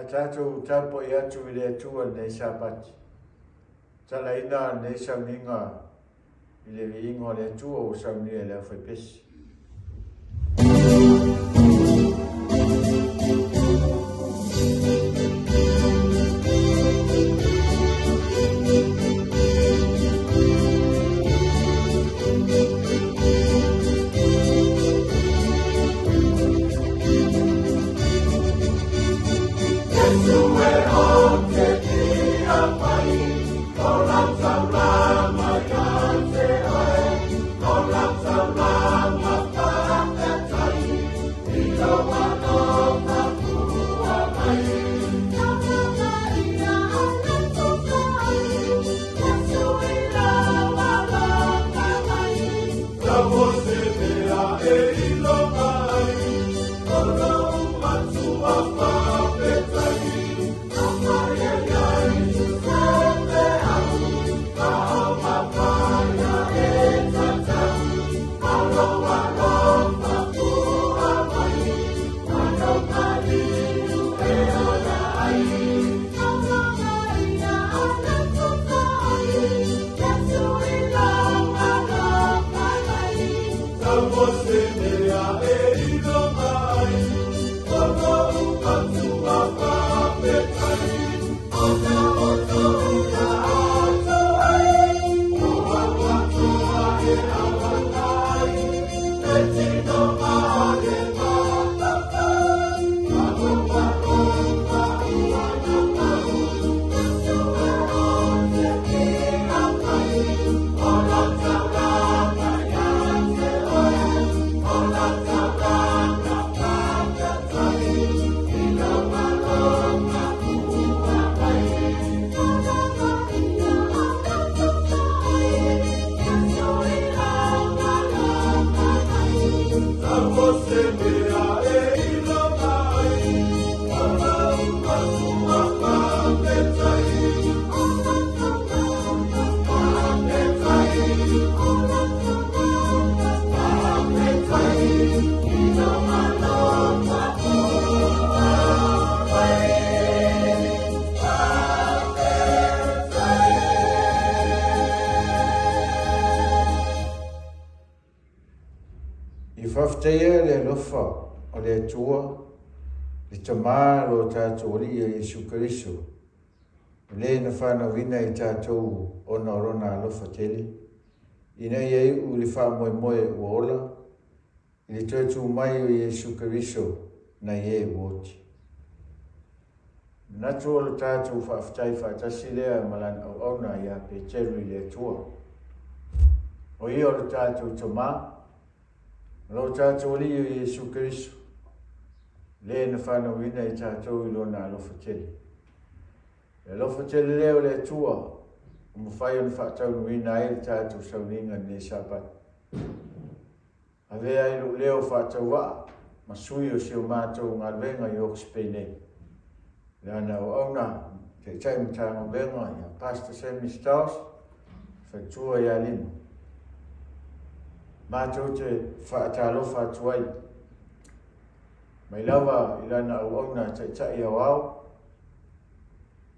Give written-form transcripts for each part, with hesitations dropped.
tātou tapo I atu I le atua nei Sapati. Talaina nei Sauniga I le viinga o le atua o Sauniga le awhai Pese. Faafeiloaiga le alofa o le atua le tamā lo tātou alia Iesu Keriso. Le na whanauina I tātou ona orona alofa tele. Ina I au le whaamoemoe ua ola. I le tuatu mai o Iesu Keriso na I woti. Natu o le tātou whaafetai whaatasi lea malan au auna I a Peteru I le atua. O ia o le tātou tamā. Lo tātou li o Iesu Keriso. Le na whanauina I tātou I lona alofa tele. E alofa tele leo le atua. O mawhai o na whaataunuina ai le tātou Sauniga nei Sabbath. Avea I lo leo whaatauwaa. Masui o sio mātou ngā venga I Oxpene. Le ana o auna. Te taimutanga venga I a Pastor Stowers. Whaitua I alino. Mātou te whaatalofa atuai. Mai lawa I lana au auna tai au au.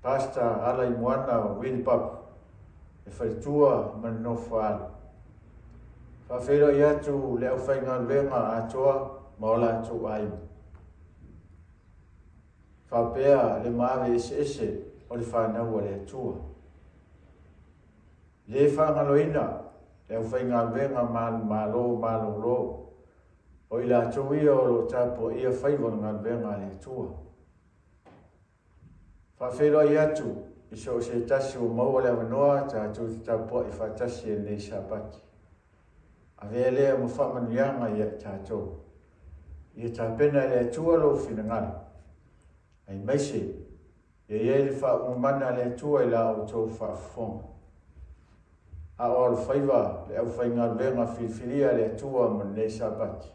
Pastor ala I moana o Wilpapu. E whaitua manofo ala. Faafeiloaiga atu le au whaingaluenga atoa maola atu aimu. Whapea le maave ese o le whanau o le atua. Le whangaloina. E au whaingaluenga malo lo. O I la atu ia o lo tapo ia whaiwa ngaluenga le atua. Faafeiloaiga atu I so se tasi o maua le avanoa ta atu tapo I whatasi e nei Sapati. Avea lea mo whamanuianga ia tātou. Ia tāpena le atua lo whinangana. Ai maise, ia le whaumana le atua I la o tau whaafonga. A o al whaiva le au whaingaluenga whiwhiria le atua mo nei Sapati.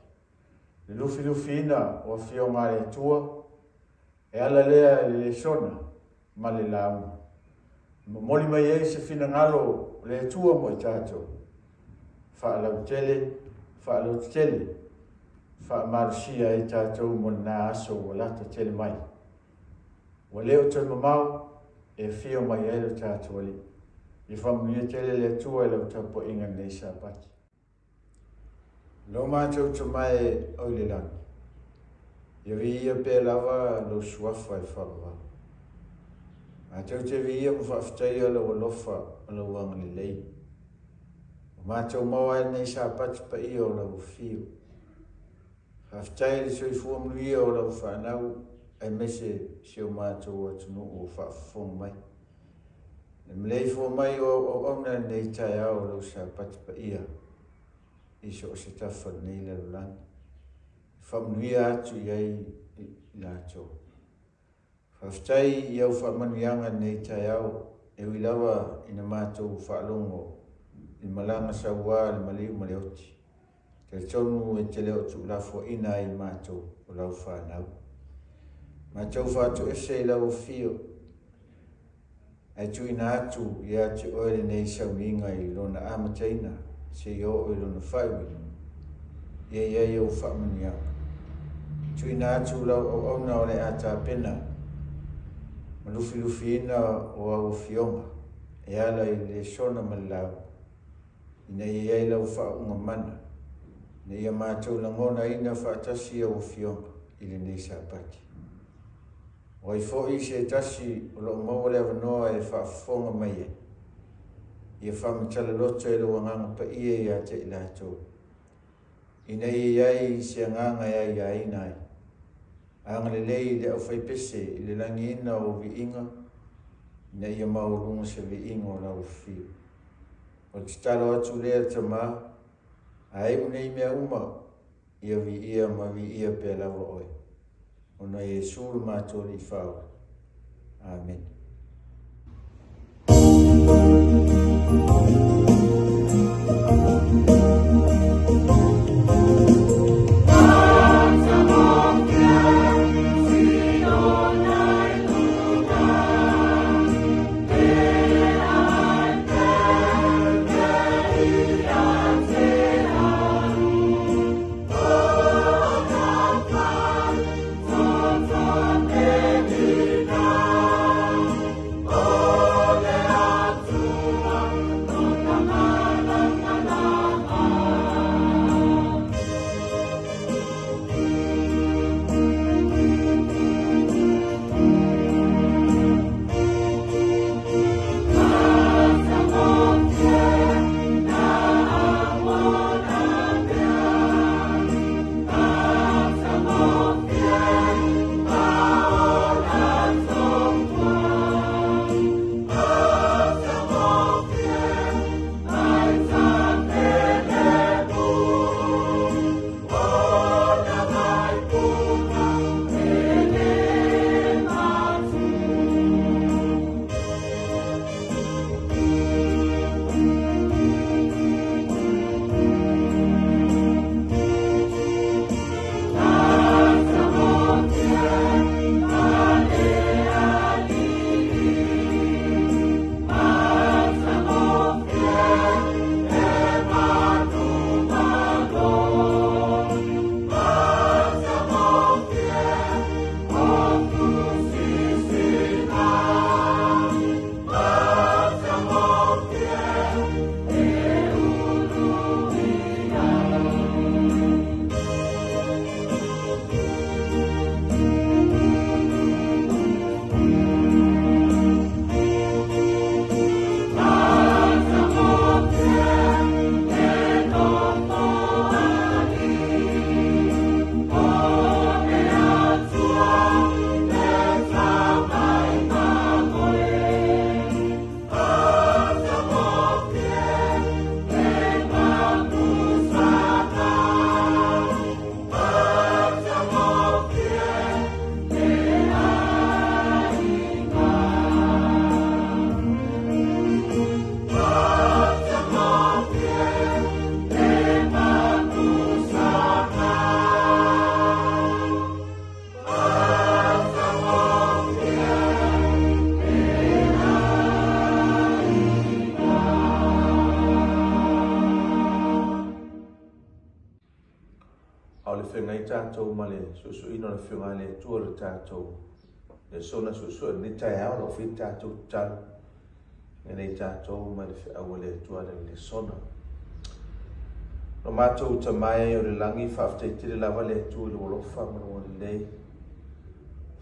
Le lufi ina o whionga le atua, e ala lea le Siona ma le Lauga. Moli mai ei se whinangalo le atua mo I tātou. Whaalau tele, whaamarusia I tātou mo nā aso o lata tele mai. Wa leo te mamau e fio mai e lo tātou ali. I whamunia te le tua e lau tapo inga nei Sapati. Lo mātou te mai au le langi. Ia vi ia pe lava lo suafa e whawa. A tau te vi ia mwhaftai ala wa lofa ala wang le lei. Mātou maua e nei Sapati pa ia o lau fio. Haftai le soi fuamuia o lau whanau ai mese si o mātou atunu o whaafong mai. Le mlei fo mai o ona nei tai au lau Sapati pa ia. Iso o se tafa nei le langi. Whamuia atu iai lātou. Haftai iau whamanuianga nei tai au e wilawa ina mātou whaalongo i malanga sa ua le maliu maleoti. Te tonu e te leo tu lafo ina i mātou o lau whanau. Mātou whātou ese i lau fio. Ai tu ina atu i atu oere nei Sauniga i lona amataina se i o i lona whaiwi. Ia iai au whamanianga. Tu ina atu lau o ona o le ata pena. Malufi lufi ina o au fionga. E ala i le sona malau. Ina iai lau whaunga mana. Ne ia mātou langona ina whaatasi au fionga i le nei Sapati. O i fōi se tasi o lo maua awanoa e whaafonga mai e. Ia whamatala loto e lo anganga pa ia i a te i lātou. Ina iai se anganga ia i a inai. Anga le lei le au whai Pese i le langi ina o vi inga. Ina ia maurunga se vi inga o lau fio. O te talo atu lea ta maa. Ai unei mea uma. Ia vi ia ma vi ia pe lava oi. Ona Iesu le mātou li whau. Amen. au le whengai tātou ma le susu ino le whengai le tua le tātou Sona susu ni tai au lo fi tātou talu. Nei tātou mai le whiau le tua le sona. No mātou tamai o le langi whafteitiri lava le tua le wolofa manu o le lei.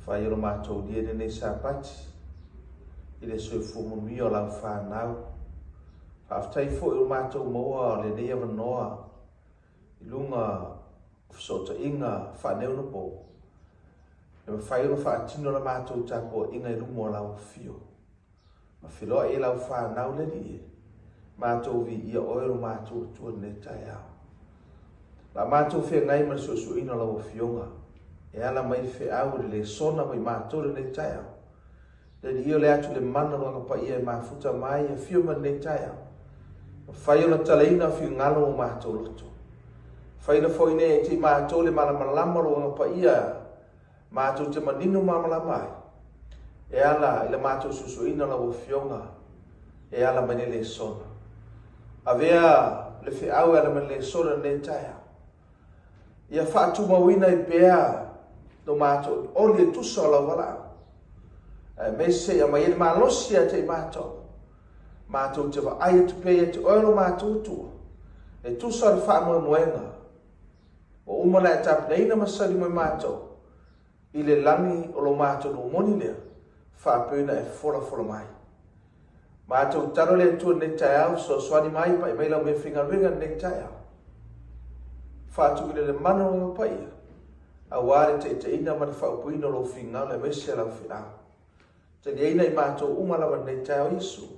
Whai o mātou lia nei Sapati. I le soifu mumi o lau whanau. Whaftei fo o mātou moa le nei avanoa. I lunga sota inga whaneu no po. E ma whai o whaatino la mātou tapo inga I lunga o lau fio. Ma whiloa e lau whanau le ni e. Mātou vi ia oero mātou tua ne tai au. La mātou whea ngai ma susu ino lau fionga. E ala mai whea au le sona mai mātou le ne tai au. Le ni io le atu le mana runga pa ia e mafuta mai e fio ma ne tai au. Ma whai o na talaina fio ngalo o mātou loto. Whai na foine e te mātou le malamalama runga pa ia mātou te manino malamalama. E ala le mātou susu ino lau fionga. E ala mai le sona. Avea le whiau ala mai le sona ne tai au. Ia whaatu mawina I pēa no mātou o le tusa o lau wala. Mese ia mai ele malosia te mātou. Mātou te wa aia te pēa te oero mātou tua. E tusa le wha mua moenga. O umana e tapineina masari mai mātou. I le langi o lo mātou no moni lea. Whapena e fola mai. Mātou taro le tua ne tai au so swani mai pa I mai lau me whinga ringa ne tai au. Whātu I le mana o paia. A wāre te ina mana whaupuina lo whinga le mesia lau whiau. Te ni eina I mātou umalawa nei tai o Iesu.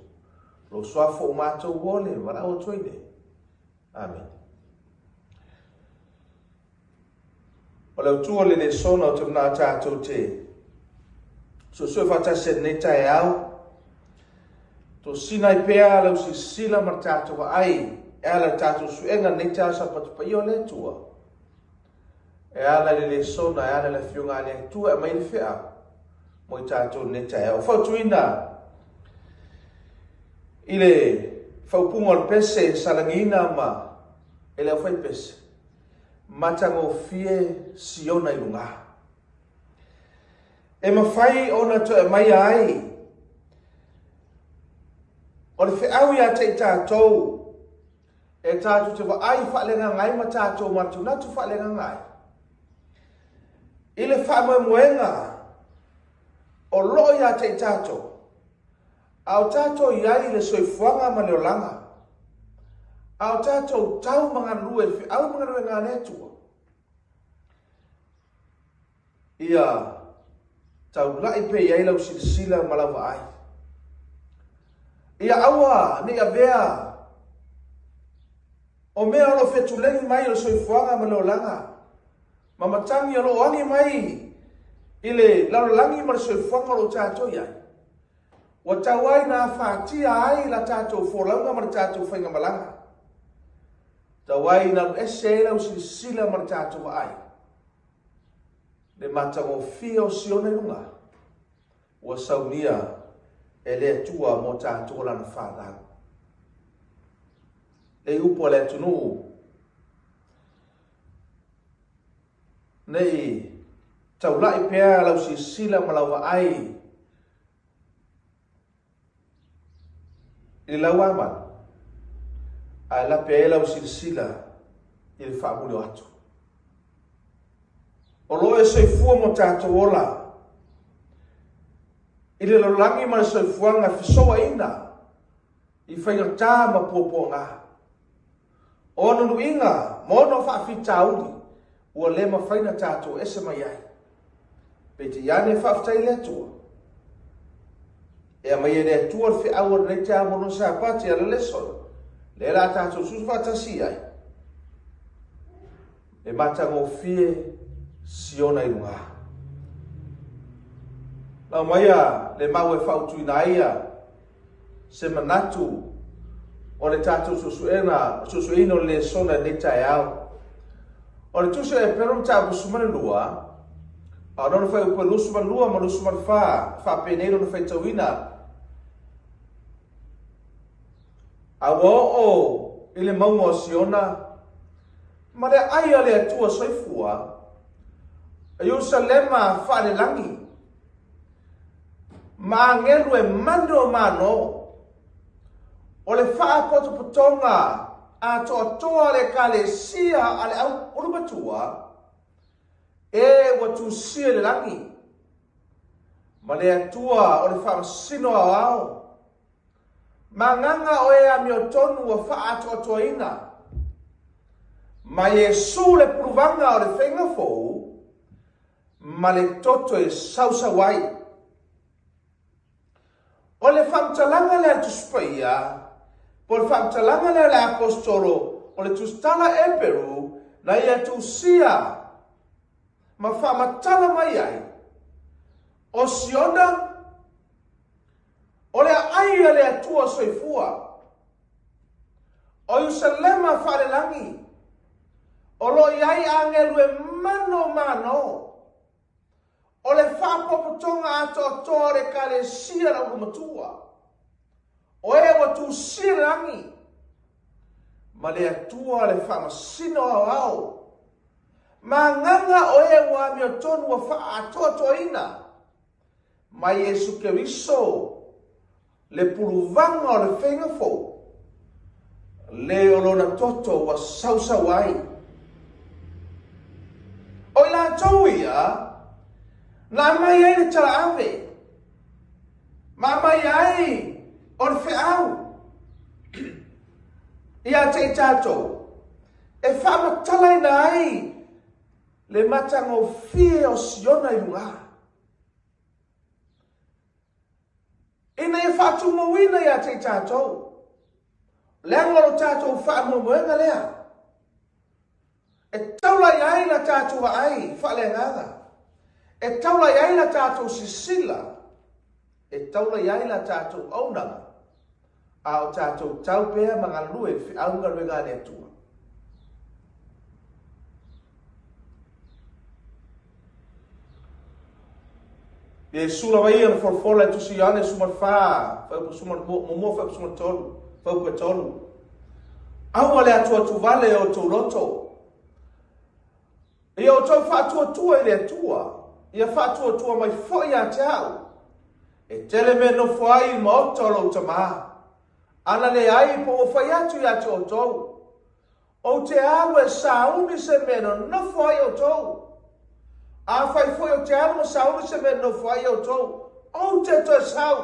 Lo swafo o mātou wole wala o toine. Amen. O leo tua le sona o te mna tātou te. So sue whatase nei tai au. To sinai pēa lau si sila mar tātou wa ai. E ala tātou suenga nei tā Sapati pa io le tua. E ala le sona, e ala le fiunga le tua e mai le whea. Moi tātou nei tā eo. Whautuina. I le whaupunga o Pese salangina ma. E leo whai Pese. Matagofie Siona I lunga. E mawhai ona to e mai ai. O le wheau ia te tātou. E tātou te wa ai whalenga ngai ma tātou matu natu whalenga ngai. I le wha moenga o loi a te tātou. Au tātou iai le soifuanga ma leo langa. Au tātou tau mga rue, au mga rue ngā netua. Ia tau lai pe iai lau sila malawa ai. Ia aua ni a vea. O mea alo whetulegi mai o soifuanga ma leo langa. Ma matangi alo angi mai. I le laulangi ma soifuanga lo tātou iai. Wa tawai na whātia ai la tātou wholaunga ma tātou whainga malanga. Tawai na ese lau sila ma tātou ai. Le Matagofie o Siona lunga. Wa Sauniga e le tua mo tātou lana whātau. Le upo le tunu. Nei tau lai pēa lau si sila malawa ai. I lau aman. Ai la pēa lau si sila I le whaamuri atu. O loe soifua mo tātou ola. I le laulangi ma soifuanga fisoa ina. I whainga tā ma pōpō ngā. O nunu inga, mono whaafitauri, ua le mawhaina tātou ese mai ai. Pete iane whaaftai le tua. E mai e le tua le whiau nei te amono Sapati ala le sona. Le la tātou susu whaatasi ai. Le Matagofie Siona I lunga. Nau maia le mau e whautuina ia se manatu o le tātou susuina o le sona nei tai au. O le tusa e peron tāpu sumane lua, a nona whai upe lusuma lua ma lusuma whapenei no whai tauina. A o I le maunga o Siona, ma le aia le atua soifua, a Ierusalema whaale langi. ma ngelu e mando mano o le whaapotopotonga a toa le kalesia ale au urumatua e watu sia le langi ma le atua o le whamasino au ma nganga o e amiotonu o whaatoatoina ma Iesu le puruvanga o le whenga fou ma le toto e sausawai o le whamtalanga le atuspaia po le whamtalanga le apostolo o le tustala e Peru na ia tusia ma whamatala mai ai o Siona o le aia le atua soifua o Yerusalema whalelangi o lo iai angelu e mano o le whapopotonga ato tore kale sia la umatua o e watu sirangi ma le atua le whamasino au ma nganga o e wa miotonu wa whaatotoina ma Iesu Keriso le puruvanga o le whenga fo le olona toto wa sausawai o la tauia na mai ai le tala ave ma mai ai o le whiau ia te tato e whamatala ina ai le Matagofie o Siona i runga ina e whatumawina ia te tato le angolo tato whamuamuenga lea e taula iai na tato wa ai whalengaga e taula iai la tātou sisila, e taula iai la tātou aunanga, a o tātou taupea mga lue aunga ruenga le atua. E sula vai ana forfola tu Siona suma fa suma mo fa suma tolu fa tolu. Au le atua tu vale o tu loto. E o tau fa tu le atua. Ia whātua mai fwoi a te au. E tele me no fwai ma o tolo tama. Ana le ai po o whai atu ia te o tau. O te alu e sauni se meno no fwai o tau. A whai fwoi o te alu e sauni se meno no fwai o tau. O te to sau.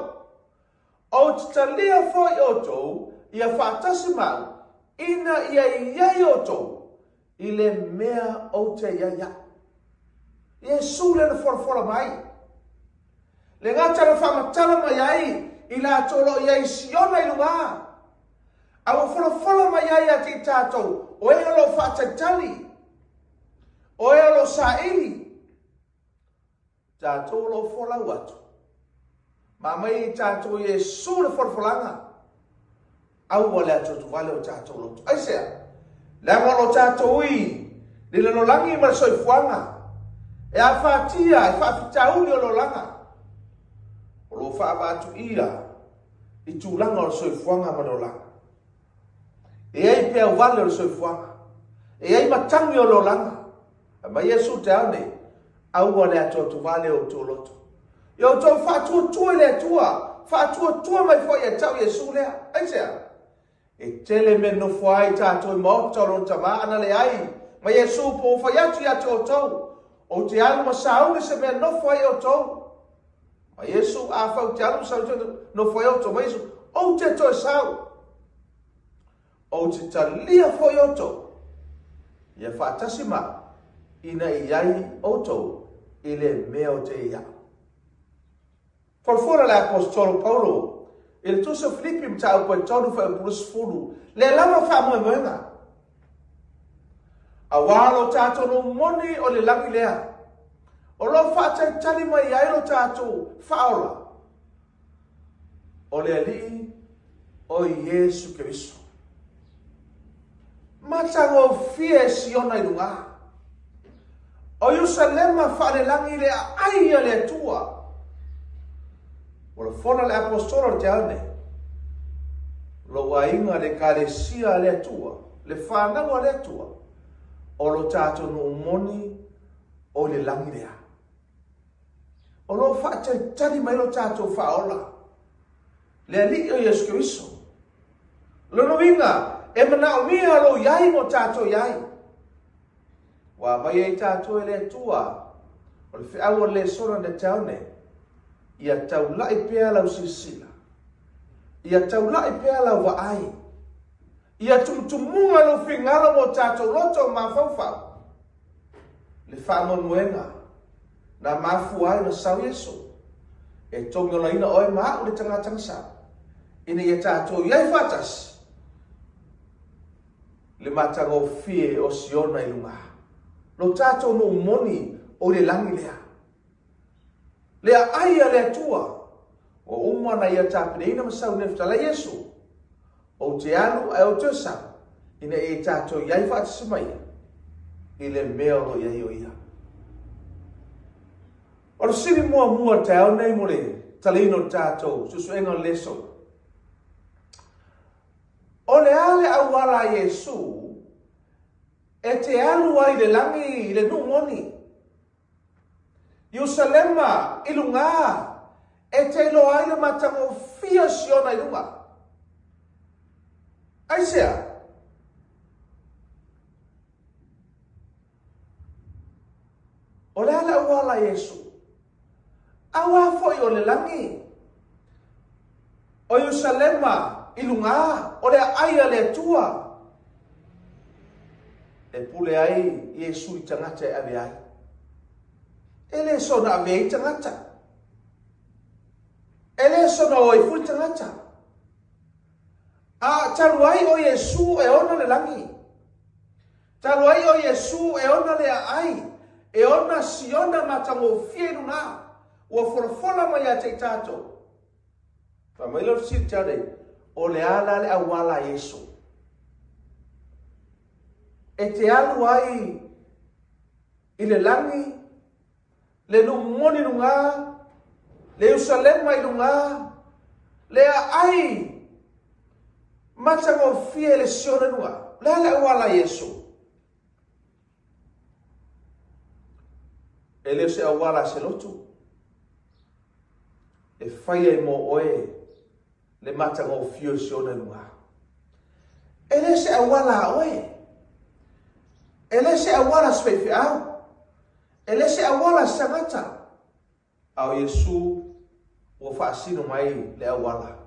O te talia fwoi o tau. Ia whātasi mau. Ina ia iai o tau. I le mea o te iaia. Iesu le na forfola mai. Le ngata le whamatala mai ai, i la tolo iai Siona i lunga. A o fola mai ai a te tātou, o e alo whataitali, o e alo saili. Tātou lo fola watu. Ma mai tātou Iesu le forfolanga. Au wale atu tu vale o tātou lotu. Aisea, le angolo tātou i, le lo langi ma soifuanga. E a whātia, e whāwhitauli o lo langa. O lo whaabatu ia, i tūlanga o soifuanga ma lo langa. E ei pia wale o soifuanga. E ei matangi o lo langa. Ma Iesu te ane, au le ato tu vale o tō loto. I o tō whātua le atua, whātua mai fwoi e tau Iesu lea. Aisea, e tele me no fwai tātou i maotoro tama ana le ai. Ma Iesu po whai atu ia tō tau. O te alu sauni se mea no fwai o tau. Ma Iesu a whau te alu sauni no fwai o tau. Ma Iesu, o te toi sau. O te talia fwai o tau. Ia whaatasi ma. Ina iai o tau. Ile mea o te ia. Forfora le apostolo Paulo. Ile tusa Filipi mtau kwa tonu whai pulus fulu. Le lama wha mwenga. Awalo tātou no moni o le langi lea. O lo whātai tali mai aero tātou whaola. O le alii o Iesu Keriso. Matagofie Siona i runga. O Yerusalema whare langi lea aia le tua. O le whona le apostolo te ane. Lo wainga le kalesia le tua. Le whanawa le tua. O lo tātou no moni o le langi lea. O lo whaatari mai lo tātou whaola. Lea li o Iesu Keriso. Lono winga, e mana o mia lo iai mo tātou iai. Wa mai e tātou e le tua. O le whiaua le sora ne taone. Ia tau lai pēa lau sisila. Ia tau lai pēa lau waai. Ia tumutumunga lo whingalo mo tātou loto ma whawhau. Le whaamanuenga. Na mafu ai na sau Iesu. E tonga laina oe maa o le tangata sa. Ina ia tātou iai whatas. Le Matagofie o Siona i lunga. Lo tātou no moni o le langi lea. Lea aia lea tua. O umana ia tāpireina masau neftala Iesu. O te alu ai o te sa. Ina e tātou iai whatas mai. I le mea lo iai o ia. O le siri mua tau nei mo le talino tātou. Susuenga leso. O le ale awala Iesu, e te alu ai le langi i le numoni. Ierusalema i lunga, e te ilo ai le Matagofie Siona i lunga. Aisea. O le ale awala Iesu, awa foi o le langi. O Ierusalema i lunga, o le aia le tua. E pule ai Iesu i tangata e ave ai. E le sona ave i tangata. E le sona o i fui tangata. A taru ai o Iesu e ona le langi. Taru ai o Iesu e ona le ai. E ona Siona Matagofie lunga. Ua fola mai a te tato. Fa mai lo si tare. O le ala le awala Iesu. E te alu ai i le langi, le numoni lunga, le Ierusalema i lunga, le ai Matagofie le Siona lunga. Le ala awala Iesu. E le se awala se lotu. E whaia i mo oe le Matagofie Siona lunga. E le se awala oe. E le se awala sveifi au. E le se awala sangata. Au Iesu o whaasino mai le awala.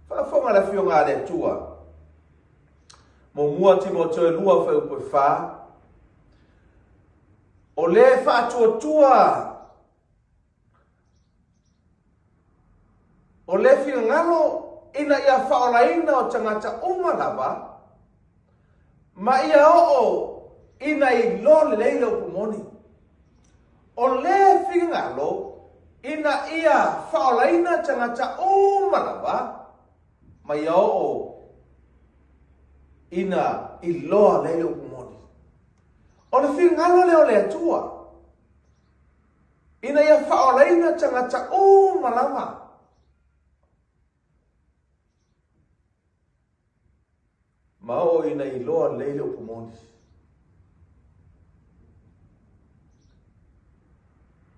Whaafonga la fionga le tua. Mo mua Timote lua whau koe wha. O le whaatua tua. O le whingalo ina ia whaolaina o tangata umalava, ma ia o ina i lole leile o pumoni. O le whingalo ina ia whaolaina tangata umalava, ma ia o ina i loa leile o pumoni. O le whingalo leo le atua, ina ia whaolaina tangata umalava, ma o ina i loa leile o pumoni.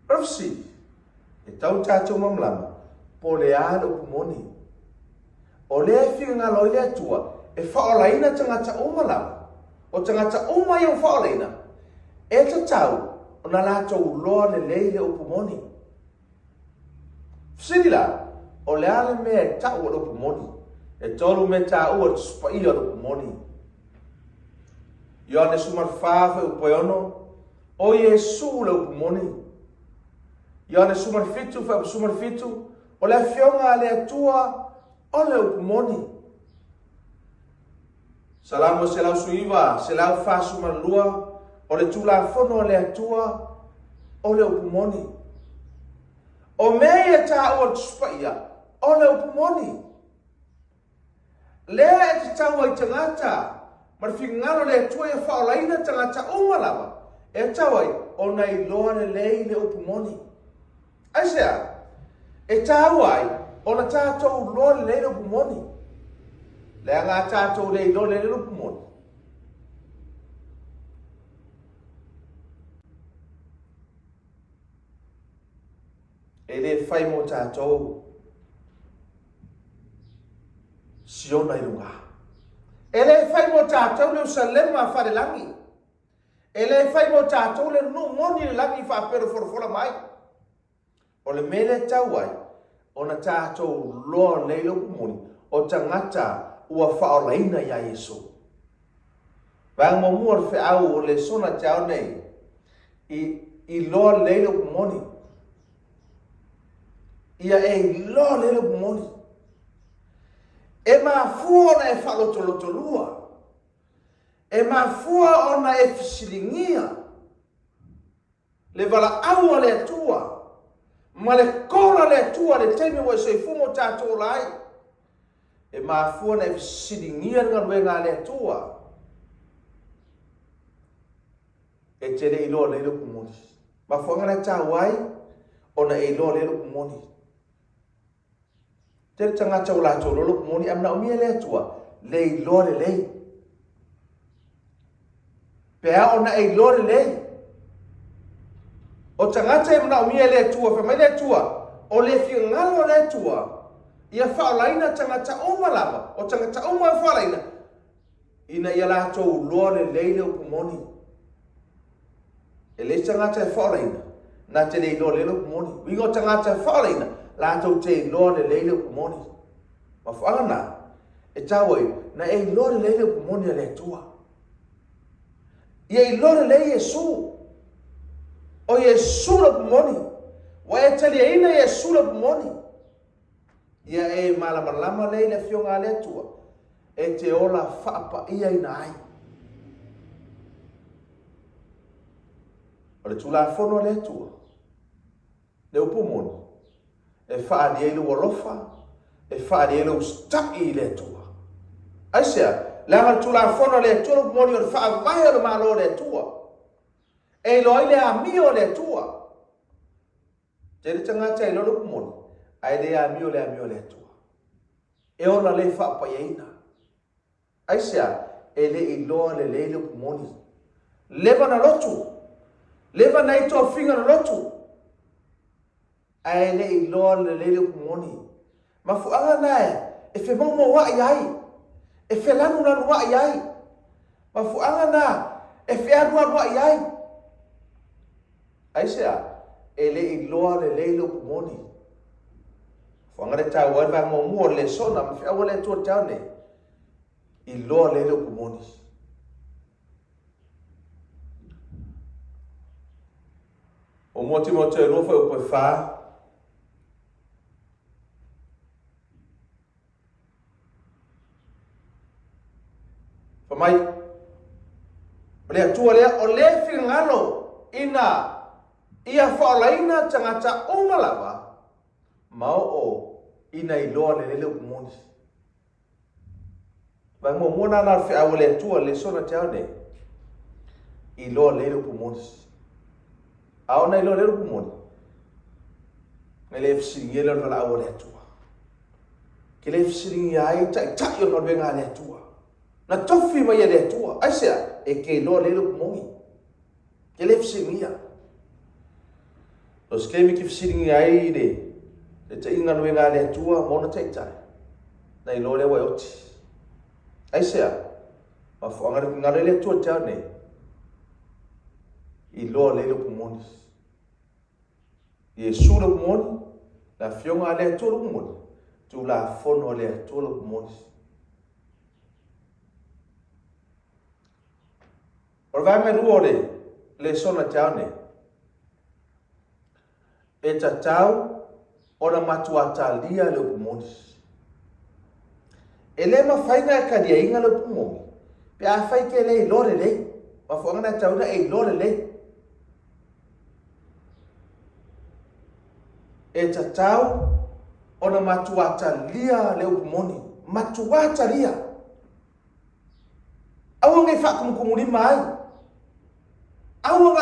Rafsi, e tau tātou mamlama, po le ale o pumoni. O le whiunga loi le atua, e whaolaina tangata umalama, o tangata umai o whaolaina, e ta tau, o na lātou loa le leile o pumoni. Fsirila, o le ale mea e tau o pumoni. E tolu me ta ua tspai o pumoni. Ioane sumar fafe u poiono, o Iesu le pumoni. Ioane sumar fitu fa sumar fitu, o le fionga le atua o le pumoni. Salamo se lau suiva, se lau fa sumar lua, o le tula fono le atua o le pumoni. O mea ta ua tspai o le pumoni. Lea e te tau ai tangata, mar whingalo le tua e whaolaina tangata umalama, e tau ai o nei loa le leile o pumoni. Aisea, e tau ai o na tātou loa le leile o pumoni. Lea ngā tātou le loa le leile o pumoni. e le fai mo tātou Siona i runga. E le fai mo tātou le usalema wharelangi. E le fai mo tātou le no moni le langi whapero forofora mai. O le mele tau ai, o na tātou loa leilo kumoni, o tangata ua whaolaina ia Iesu. Vang mo mua le au o le sona tau nei, i loa leilo kumoni. Ia e loa leilo kumoni. E mafua ona e whalotolotolua. E mafua ona e fisilingia. Le vala aua le atua. Ma le kora le atua le teime wa se fumo tātou lai. E mafua na e fisilingia nga ruenga le atua. E tere iloa leilo kumoni. Mafua ngana tāwai ona e iloa leilo kumoni. Tere tangata ula tō lolo kumoni amna umia le atua. Le iloa le lei. Pea ona e iloa le lei. O tangata e mna umia le atua. Whamai le atua. O le whingalo le atua. Ia whaolaina tangata o Malama. O tangata o whaolaina. Ina ia la tō loa le lei leo kumoni. E le tangata e whaolaina. Na te le iloa le leo kumoni. Wingo tangata e whaolaina. La tau te loa le leile kumoni. Ma whaanga e tawai, na e loa le leile kumoni a le tua. Ia i loa le leile Iesu. O Iesu la kumoni. Wa e tali e ina Iesu la kumoni. Ia e malamalama leile fionga le tua. E te ola whaapa ia ina ai. O le tula fono le tua. Le upumoni. E whaari eilu walofa, e whaari eilu staki le tua. Aisea, langa tula fono le tua moni o le wha vai o le malo le tua. E loi le amio le tua. Tere tangata e lolo moni, ai le amio le tua. E ona le wha paieina. Aisea, e le iloa le leilo moni. Leva na lotu. Leva na ito finga na lotu. Ai le iloa le lele kumoni. Ma fuanga nae, e fe momo wa iai. E fe lanu lanu wa iai. Ma fuanga na, e fe anu wa iai. Aisea, e le iloa le lele kumoni. Fuanga le tau wa vang mo mua le sona, ma fe awa le tua tau ne. Iloa le lele kumoni. O mo Timote no fa upe fa. Mai le atua le o le fingalo ina ia whaolaina tangata o Malama mao o ina iloa le lele kumoni. Vai mo mona na fe awa le atua le sona te aune iloa le lele kumoni. Aona iloa le lele kumoni. Ngai le fsiringi le la awa le atua. Ke le fsiringi ai tai o no venga le atua. Na tofi mai e le tua. Aisea, e ke loa lelo kumongi. Ke le fsiringia. O skemi ki fsiringia ai le. Le te inga nuenga le tua, mona teitai. Na i loa le wai oti. Aisea, ma fuangare ki ngare le tua tau ne. I loa lelo kumongi. Iesu le kumongi, na fionga le tua le kumongi. Tu la fono le tua le kumongi. O vai me ruore le sona taune. E tatau ora matuata lia le kumoni. E le mawhainga e kadia inga le kumoni. Pe a whai ke le lore le. Ma fuangana tauna e lore le. E tatau ora matuata lia le kumoni. Matuata lia. Awa ngai whakumkumuri mai. Awa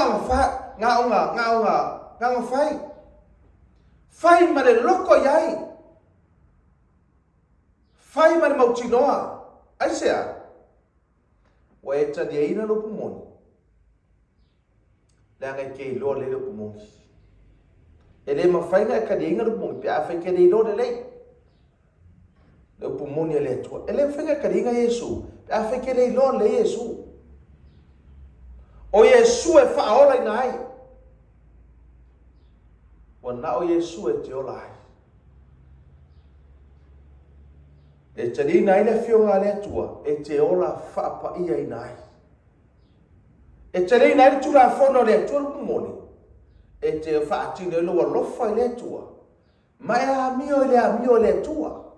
nga fai. Fai ma le loko iai. Fai ma le mautinoa. Aisea. Wa e ta dia ina lo pumoni. Le angai ke loa le lo pumoni. E le mawhainga e kariinga rupu mongi, pe a whai kere ilo le lei. Le upu moni e le atua. E le mawhainga e kariinga Iesu, pe a whai kere ilo le Iesu. O Iesu e whaola ina ai. Wa na o Iesu e te ola ai. E tari nai le fionga le atua, e te ola whaapa ia ina ai. E tari nai le tula fono le atua rupu moni. E te whaatine loa lofa i le atua. Ma e amio i le amio le atua.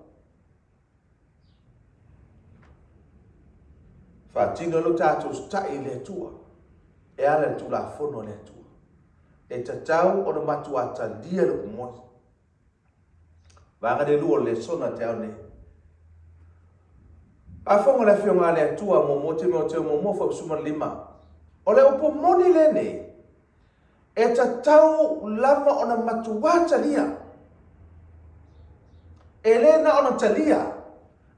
Whaatine lo tātou stai le atua. E ala le tula fono le atua. E tatau o na matuata lia le kumoni. Vanga de lua le sona te au ne. A whonga le whionga le atua mo te mo whakusuma lima. O le upo moni le ne. E tatau lava o na matuata lia. E le na o na talia.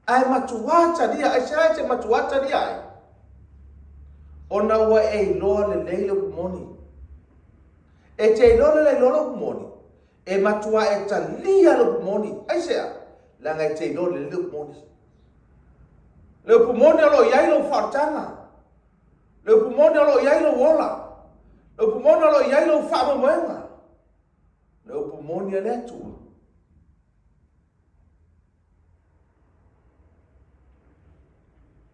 Ai matuata lia. Ai sai te matuata lia ai. O na ua e loa le leile kumoni. E te loa le loa kumoni. E matua e talia lo kumoni. Ai sea. Langa e te loa le kumoni. Le kumoni alo iai lo whaatanga. Le kumoni alo iai lo wola. Le kumoni alo iai lo whaamamoenga. Le kumoni ale atua.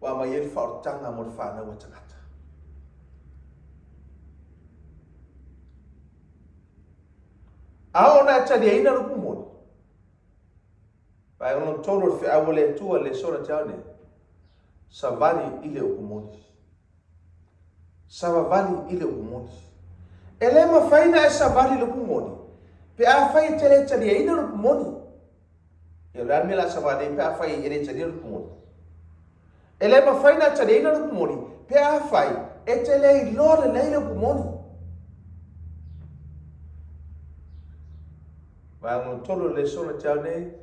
Wa mai e whaatanga mo whaana wa tangata. Aona e tari eina lo kumoni. Pai ono tolo fe awole atua le sora taone. Savali ile ukumoni. Savali ile ukumoni. Ele mawhaina e savali le ukumoni. Pe a whai tele tari eina le ukumoni. Ia rami la savali pe a whai ere tari le ukumoni. Ele mawhaina e tari eina le ukumoni. Pe a whai e tele i lore le ukumoni. Vai ono tolo le sona taone.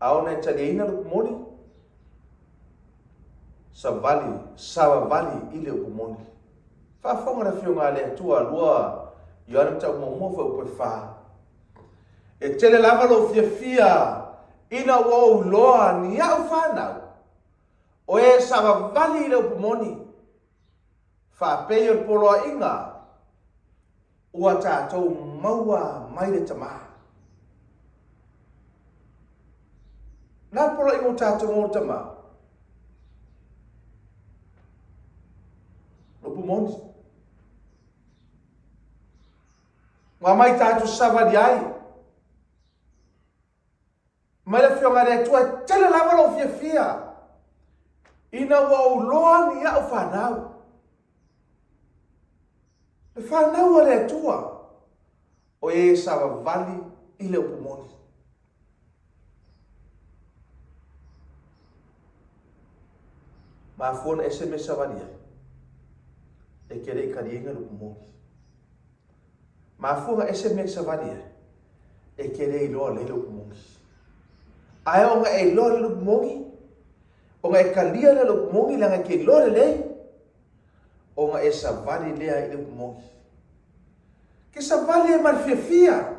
Aona e tari eina le ukumoni. Savali ile ukumoni. Whaafonga na whionga le atua lua i ana tau momofa upe wha. E tele lava lo fia ina wau loa ni au whanau. O e savali ile ukumoni. Whaapeio poloa inga. Ua tātou maua mai le tamaha. Nā poloa ingo tātou maua tamaha. Pumoni. Wa mai tātou savali ai. Mai le whionga rea tua tele lava lo fia. Ina wau loa ni au whanau. Le whanau a rea tua. O e savali i le pumoni. Ma fuona SMS savali ai. E kere i karienga lupu mongi. Ma fuanga SMS savani e kere i loa le lupu mongi. Ai onga e loa le lupu mongi. Onga e kalia le lupu mongi langa ke loa le lei. Onga e savani lea i lupu mongi. Ke savani e marfiafia.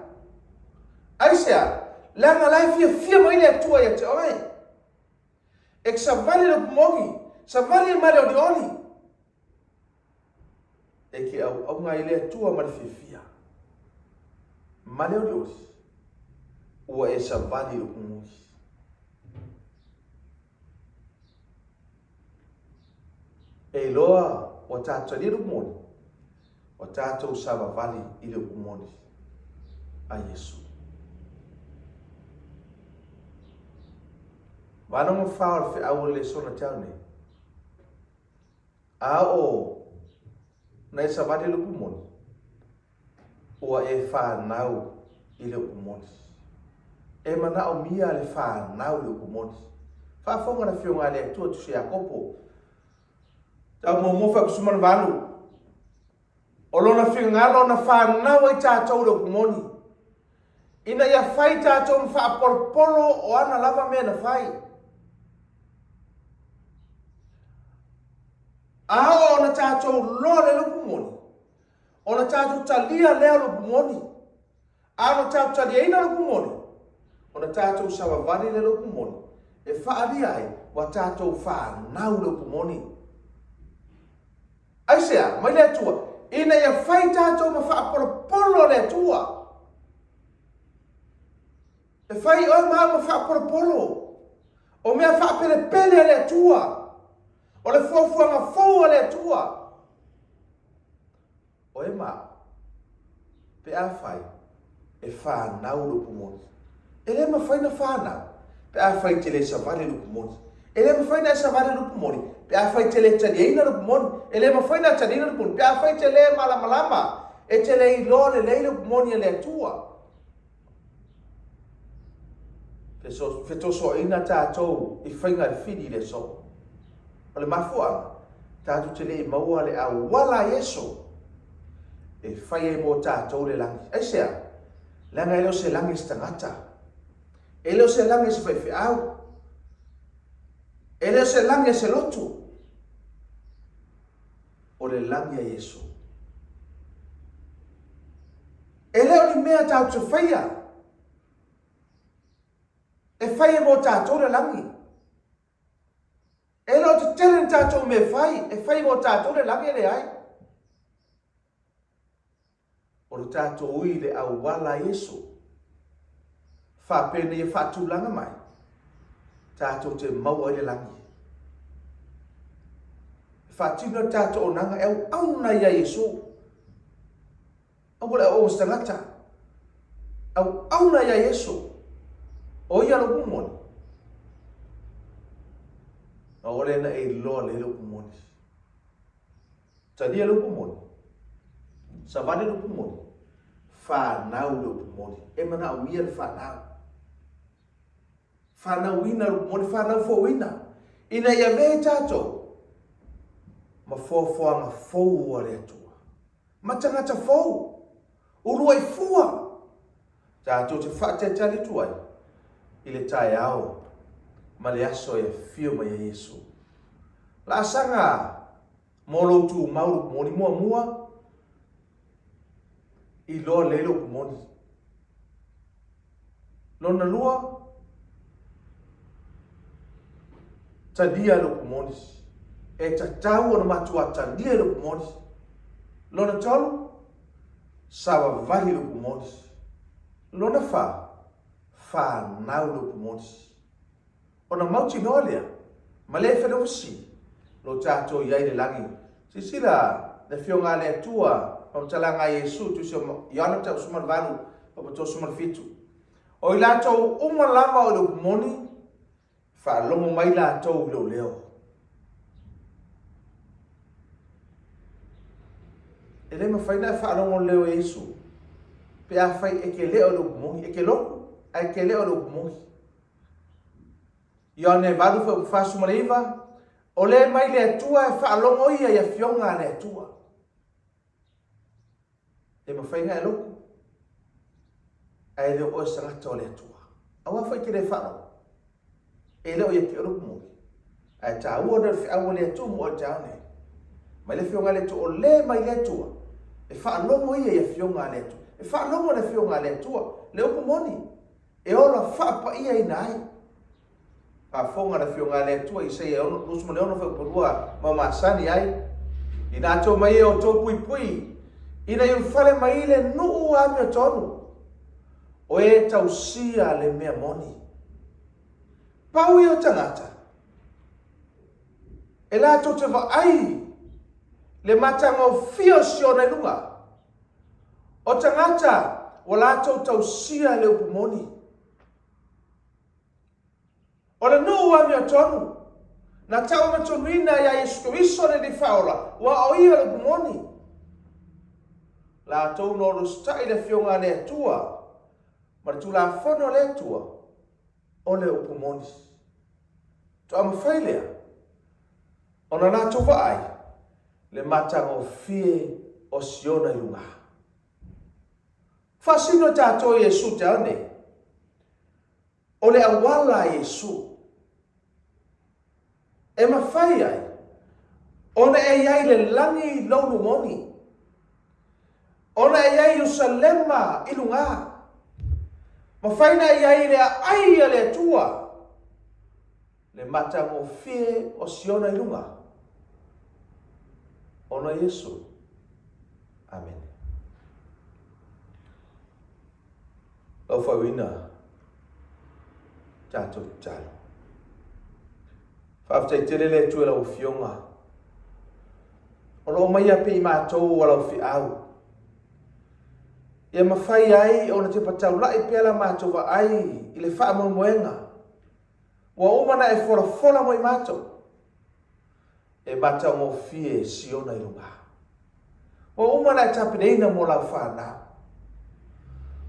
Ai sea, langa lai fia mai le atua ia te oe. E savani lupu mongi. Savani e mare oli. E ke au ngai le tua marifia. Male o ua e savali o kumungi. E loa o tātou liru moni. O tātou savavali i le kumoni. A Iesu. Mana mo whāor fe au le sona taune. A o na e savali le kumoni. Ua e whanau i le kumoni. E mana o mia le whanau le kumoni. Whaafonga na whionga le tua tu se a kopo. Tau mo mofa kusuman valu. O lona whingalo na whanau i tātou le kumoni. Ina ia whai tātou whaapolpolo o ana lava mea na whai. Aho ona tātou loa le lupu moni. Ona tātou talia lea lupu moni. Ano tātou tari eina lo kumoni. Ona tātou sawa vare le lo kumoni. E whaari ai, wa tātou whanau lo kumoni. Aisea, mai le atua. Ina ia whai tātou ma whaapolo le atua. E whai oi maa ma whaapolo. O mea whaapele pele le atua. O le fuafuanga fua le atua. O e maa. Pe a whai. E whanau lo kumoni. E le ma whai na whanau. Pe a whai te le savare lo kumoni. E le ma whai na savare lo kumoni. Pe a whai te le tariaina lo kumoni. E le ma whai na tariaina lo kumoni. Pe a whai te le malamalama. E te le ilo le leilo kumoni e le atua. Feto so ina tātou I whainga le whini le so. O le mafuanga. Tātou te le I maua le a wala Iesu. E whai e mo tātou le langi. E sea. Langa elo se langi stangata. Elo se langi se whai au. Elo se langi se lotu. O le langi a Iesu. Ele o ni mea tātou whaia. E whai e mo tātou le langi. E lo te telen tātou me whai. E whai mo tātou le langi le ai. O le tātou ui le au wala Iesu. Whapene e whatulanga mai. Tātou te maua le langi. Whatino tātou o nanga e au na ia Iesu. Au le o stangata. Au na ia Iesu. O ia lo kumoni. O le na e loa le lo kumoni. Tadia lo kumoni. Savane lo kumoni. Whanau lo kumoni. E mana o ia le whanau. Whanau ina lo kumoni. Whanau fo ina. Ina ia vei tātou. Ma fōwhanga fōu ale atua. Ma tangata fōu. Urua I fua. Tātou te whate tali tuai. I le tae ao, ma le aso e fio mai a Iesu. La sanga, molo tu mauru kumoni mua mua, I loa lelo kumoni. Lona lua, tadia lo kumoni. E tatau ana matua tadia lo kumoni. Lona tolu, sawa vali lo kumoni. Lona fa. Whanau lo kumoni. Ona mauti no lea. Ma le whenawasi. Lo tātou iai le langi. Sisila, le whionga le atua. Pamatalanga Iesu. Tusio iana tau suman vanu. Papato suman fitu. O I lātou umalama o lo kumoni. Whalongo mai lātou lo leo. E le mawhaina e whalongo leo Iesu. Pe a whai eke leo lo kumoni. Eke loko. Ai ke leo lo kumoni. Ione valu whasu mareiva. O le mai le atua e whaalongo ia ia whionga le atua. E mawhainga e loko. Ai leo oe sangata o le atua. Awa whai ke le whalo. E leo ia ke o lo kumoni. Ai tā ua na whiaua le atua mo o taone. Mai le whionga le atua. O le mai le atua. E whaalongo ia ia whionga le atua. E whaalongo le whionga le atua. Leo kumoni. E ola whaapa ia I nai. A whonga na whionga le atua I sei e ono, nusuma le ono whaupurua ma masani ai. I nā tō mai e o tō pui pui. I na iu whale mai le nuu ami o tonu. O e tausia le mea moni. Pau I o tangata. E la tō te ai. Le matanga o fio Siona I lunga. O tangata, o la tō tausia le upumoni. O le nuu ami o tonu. Na tau ma tonuina ia Iesu Kristo le di faola. Wa o ia le upumoni. La tō no rustai le whionga le atua. Ma tu la whono le atua. O le upumoni. To ama whailea. O na nā tō vai. Le Matagofie o Siona I lunga. Fasino tātou Iesu te ane. O le awala Iesu. E mawhai ai. Ona e iai le langi launu moni. Ona e iai usalema I lunga. Mawhaina ia le aia le tua. Le Matagofie o Siona i runga. Ona Iesu. Amen. Lau whauina. Tātou talo. Whaafitai tere le tue lau fionga. O lo mai ape i mātou o lau fi au. Ia mawhai ai o na te patau lai pēla mātou wa ai i le wha moenga. Wa umana e fola mo i mātou. E Matagofie Siona i runga. Wa umana e tapireina mo lau whanau.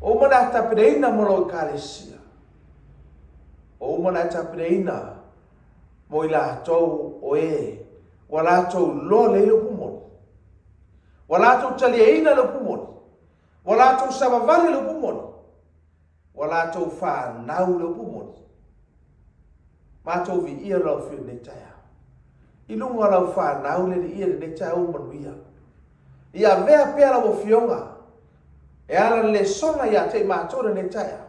O umana e tapireina mo lau kalesia. O umana e tapireina mo i lātou o e. Wa lātou lo leilo pumoni. Wa lātou talieina lo pumoni. Wa lātou savavale lo pumoni. Wa lātou whanau lo pumoni. Mātou vi ia lau whio ne taia. I lunga lau whanau le ia ne taia o manuia. Ia vea pēra o fionga. E ala le sona ia te mātou ne taia.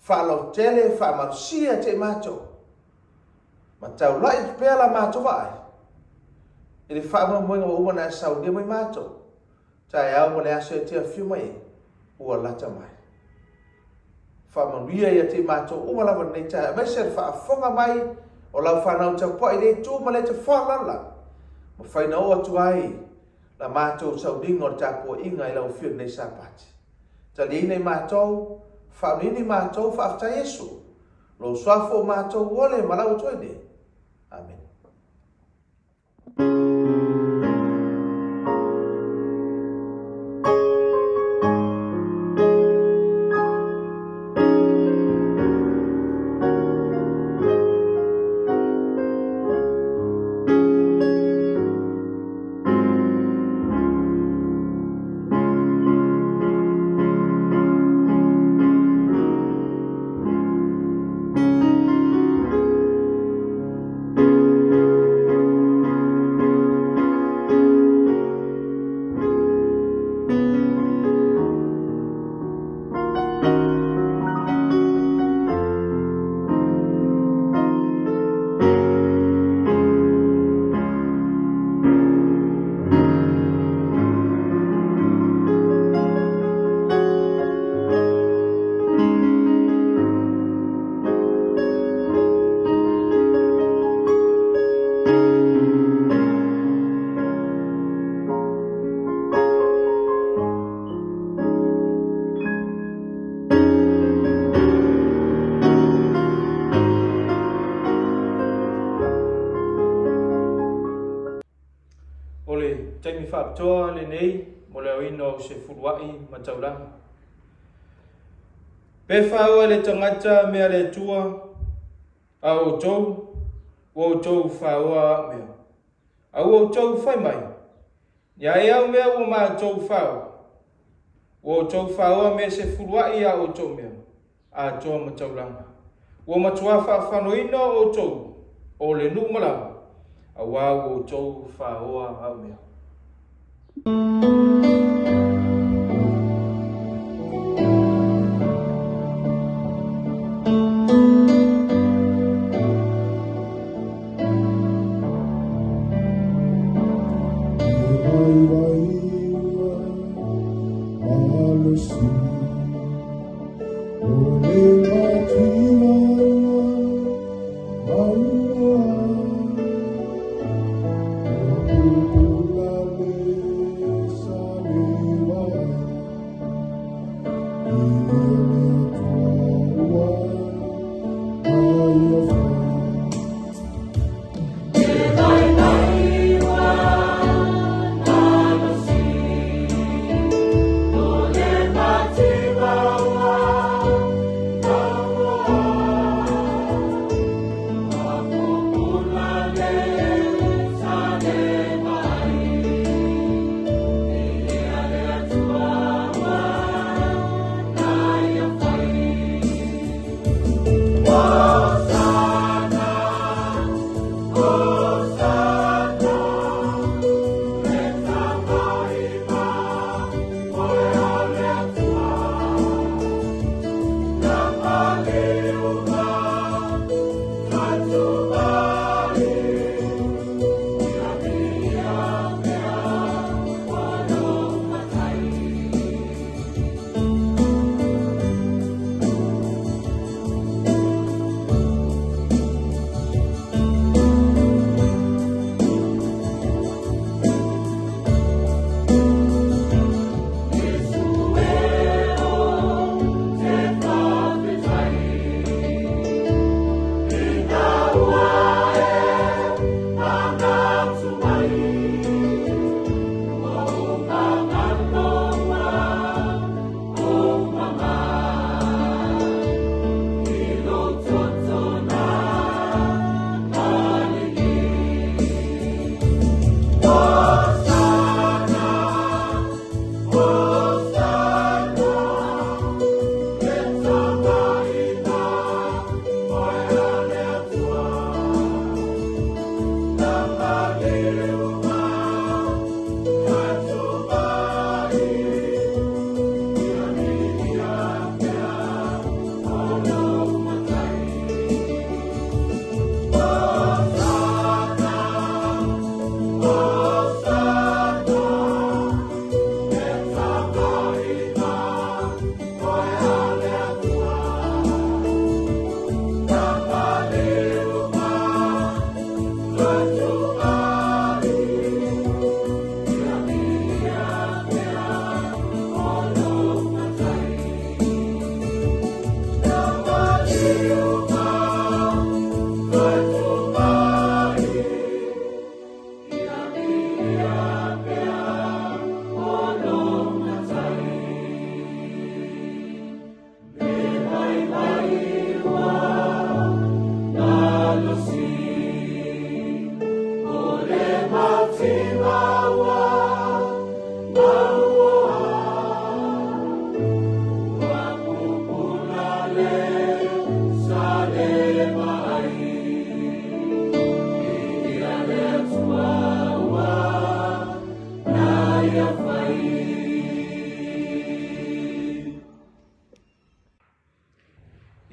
Whalau tele, whamarusia te mātou. Ma tau lai pēra mātou vai. I le whamamuenga o umana e Sauniga mai mātou. Tai au le aso e te awhiu mai. Ua lata mai. Whamanuia ia te mātou umalawa nei taia. Mai se whaafonga mai o lau whanau tau poi le tū ma le te whalala. Ma whaina o atu ai. La mātou Sauniga o tāpua inga i lau whiu nei Sapati. Tali nei mātou. Whaunini mātou whaafta Iesu. Lo swafo mātou wole malau toine. Amen. Taimi Faapitoa le nei mo le oina o se furuai ma taulanga. Pe whaua le tangata mea le tua a o tau, o tau whaua mea. A o tau whai mai. Ia e au mea o maa tau whaua. O tau whaua mea se furuai a o tau mea. A toa ma taulanga. O matua whaafanoina o tau. O le nu malawa. A wā o tau whaua au mea. Sabe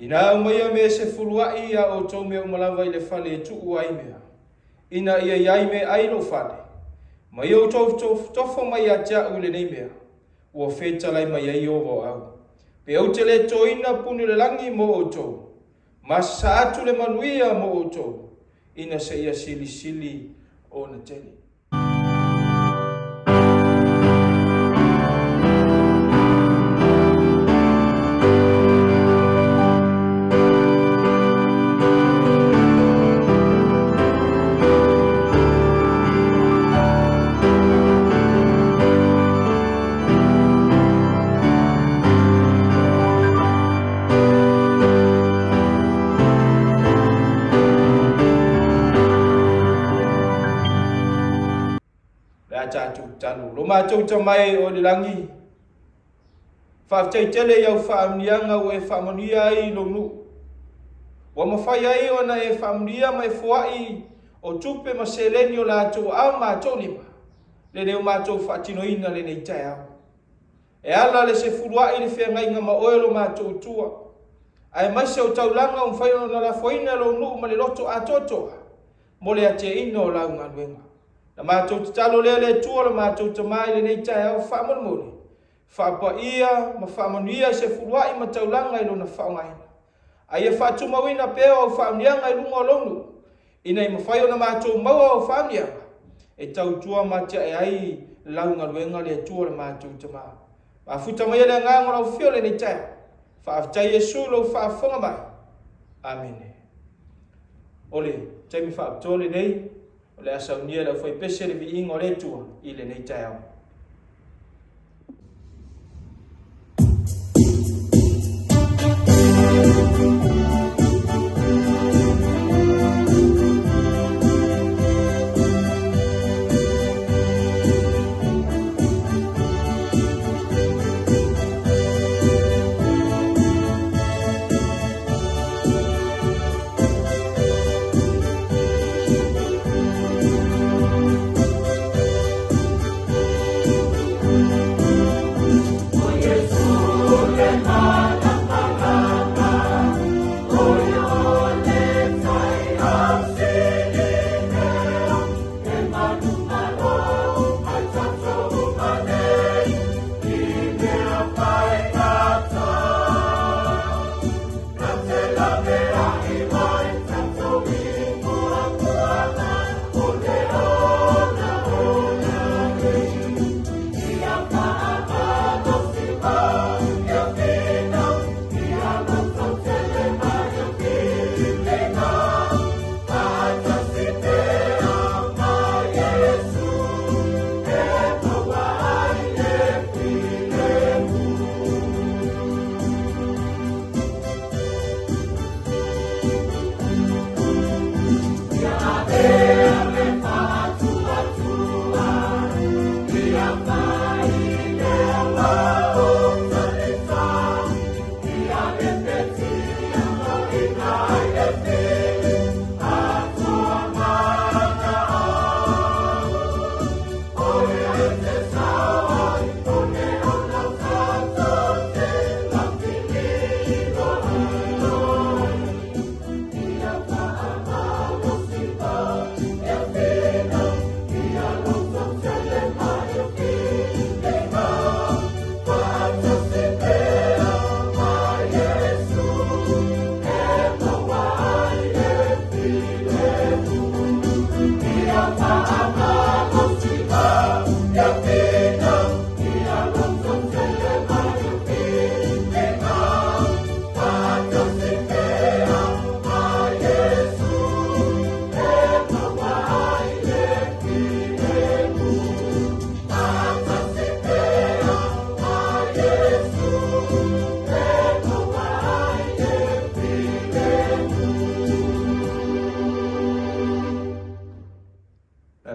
Ina umaya me se fuluaia o tau me umalawa i le fale tuu ai mea. Ina ia iai me ailo fale. Ma iau tofo mai a tia ule nei mea. Ua feta lai mai ai ovo au. Pe au te le toina punu le langi mo o tau. Ma sa atu le manuia mo o tau. Ina se ia sili sili o na teli. Lo mātou tamai o le langi. Whaatai tele iau whaamnianga o e whaamanuia ai lo nu. Wa mawhai ai o na e whaamnuia mai fuai o tupe ma seleni o lātou au mātou lima. Le neo mātou whaatinoina le nei tai au. E ala le se furuai le whengainga ma oelo mātou tua. Ai maise o taulanga o mwhai o na la foina lo nu ma le loto a totoa. Mo le ate ino o lau nganuenga. Na mātou te talo le tua le mātou te mai le nei tai au whaamonmone. Whaapaia ma whaamanuia se furuai ma taulanga ilo na whaongaina. Ai e whaatumawina peo au whaamnianga i lunga o lonu. Ina i mawhai o na mātou maua o whaamnianga. E tautua matia e ai launga luenga le tua le mātou te mai. Whaafuta mai le ngangora o fio le nei tai. Whaafutai Iesu lo whaafonga mai. Amene. Ole, taimi whaapitoa le nei. Le Sauniga la foi Pese le viingo le tua i le nei tai au.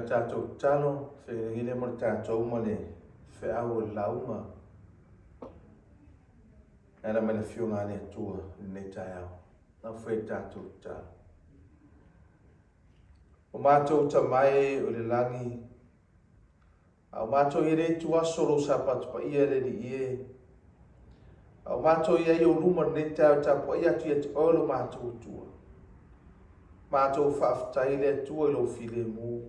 tātou talo, whenangine mo le tātou mo le wheau le launga. Nana me le whiunga ne tua nei tai au. Na whai tātou talo. O mātou ta mai o le langi. Au mātou i re tua solo Sapati pa ia le ni ie. Au mātou i o luma nei tai au tapo ia tu ia te oilo mātou tua. Mātou whaaftai le tua i lo file mu.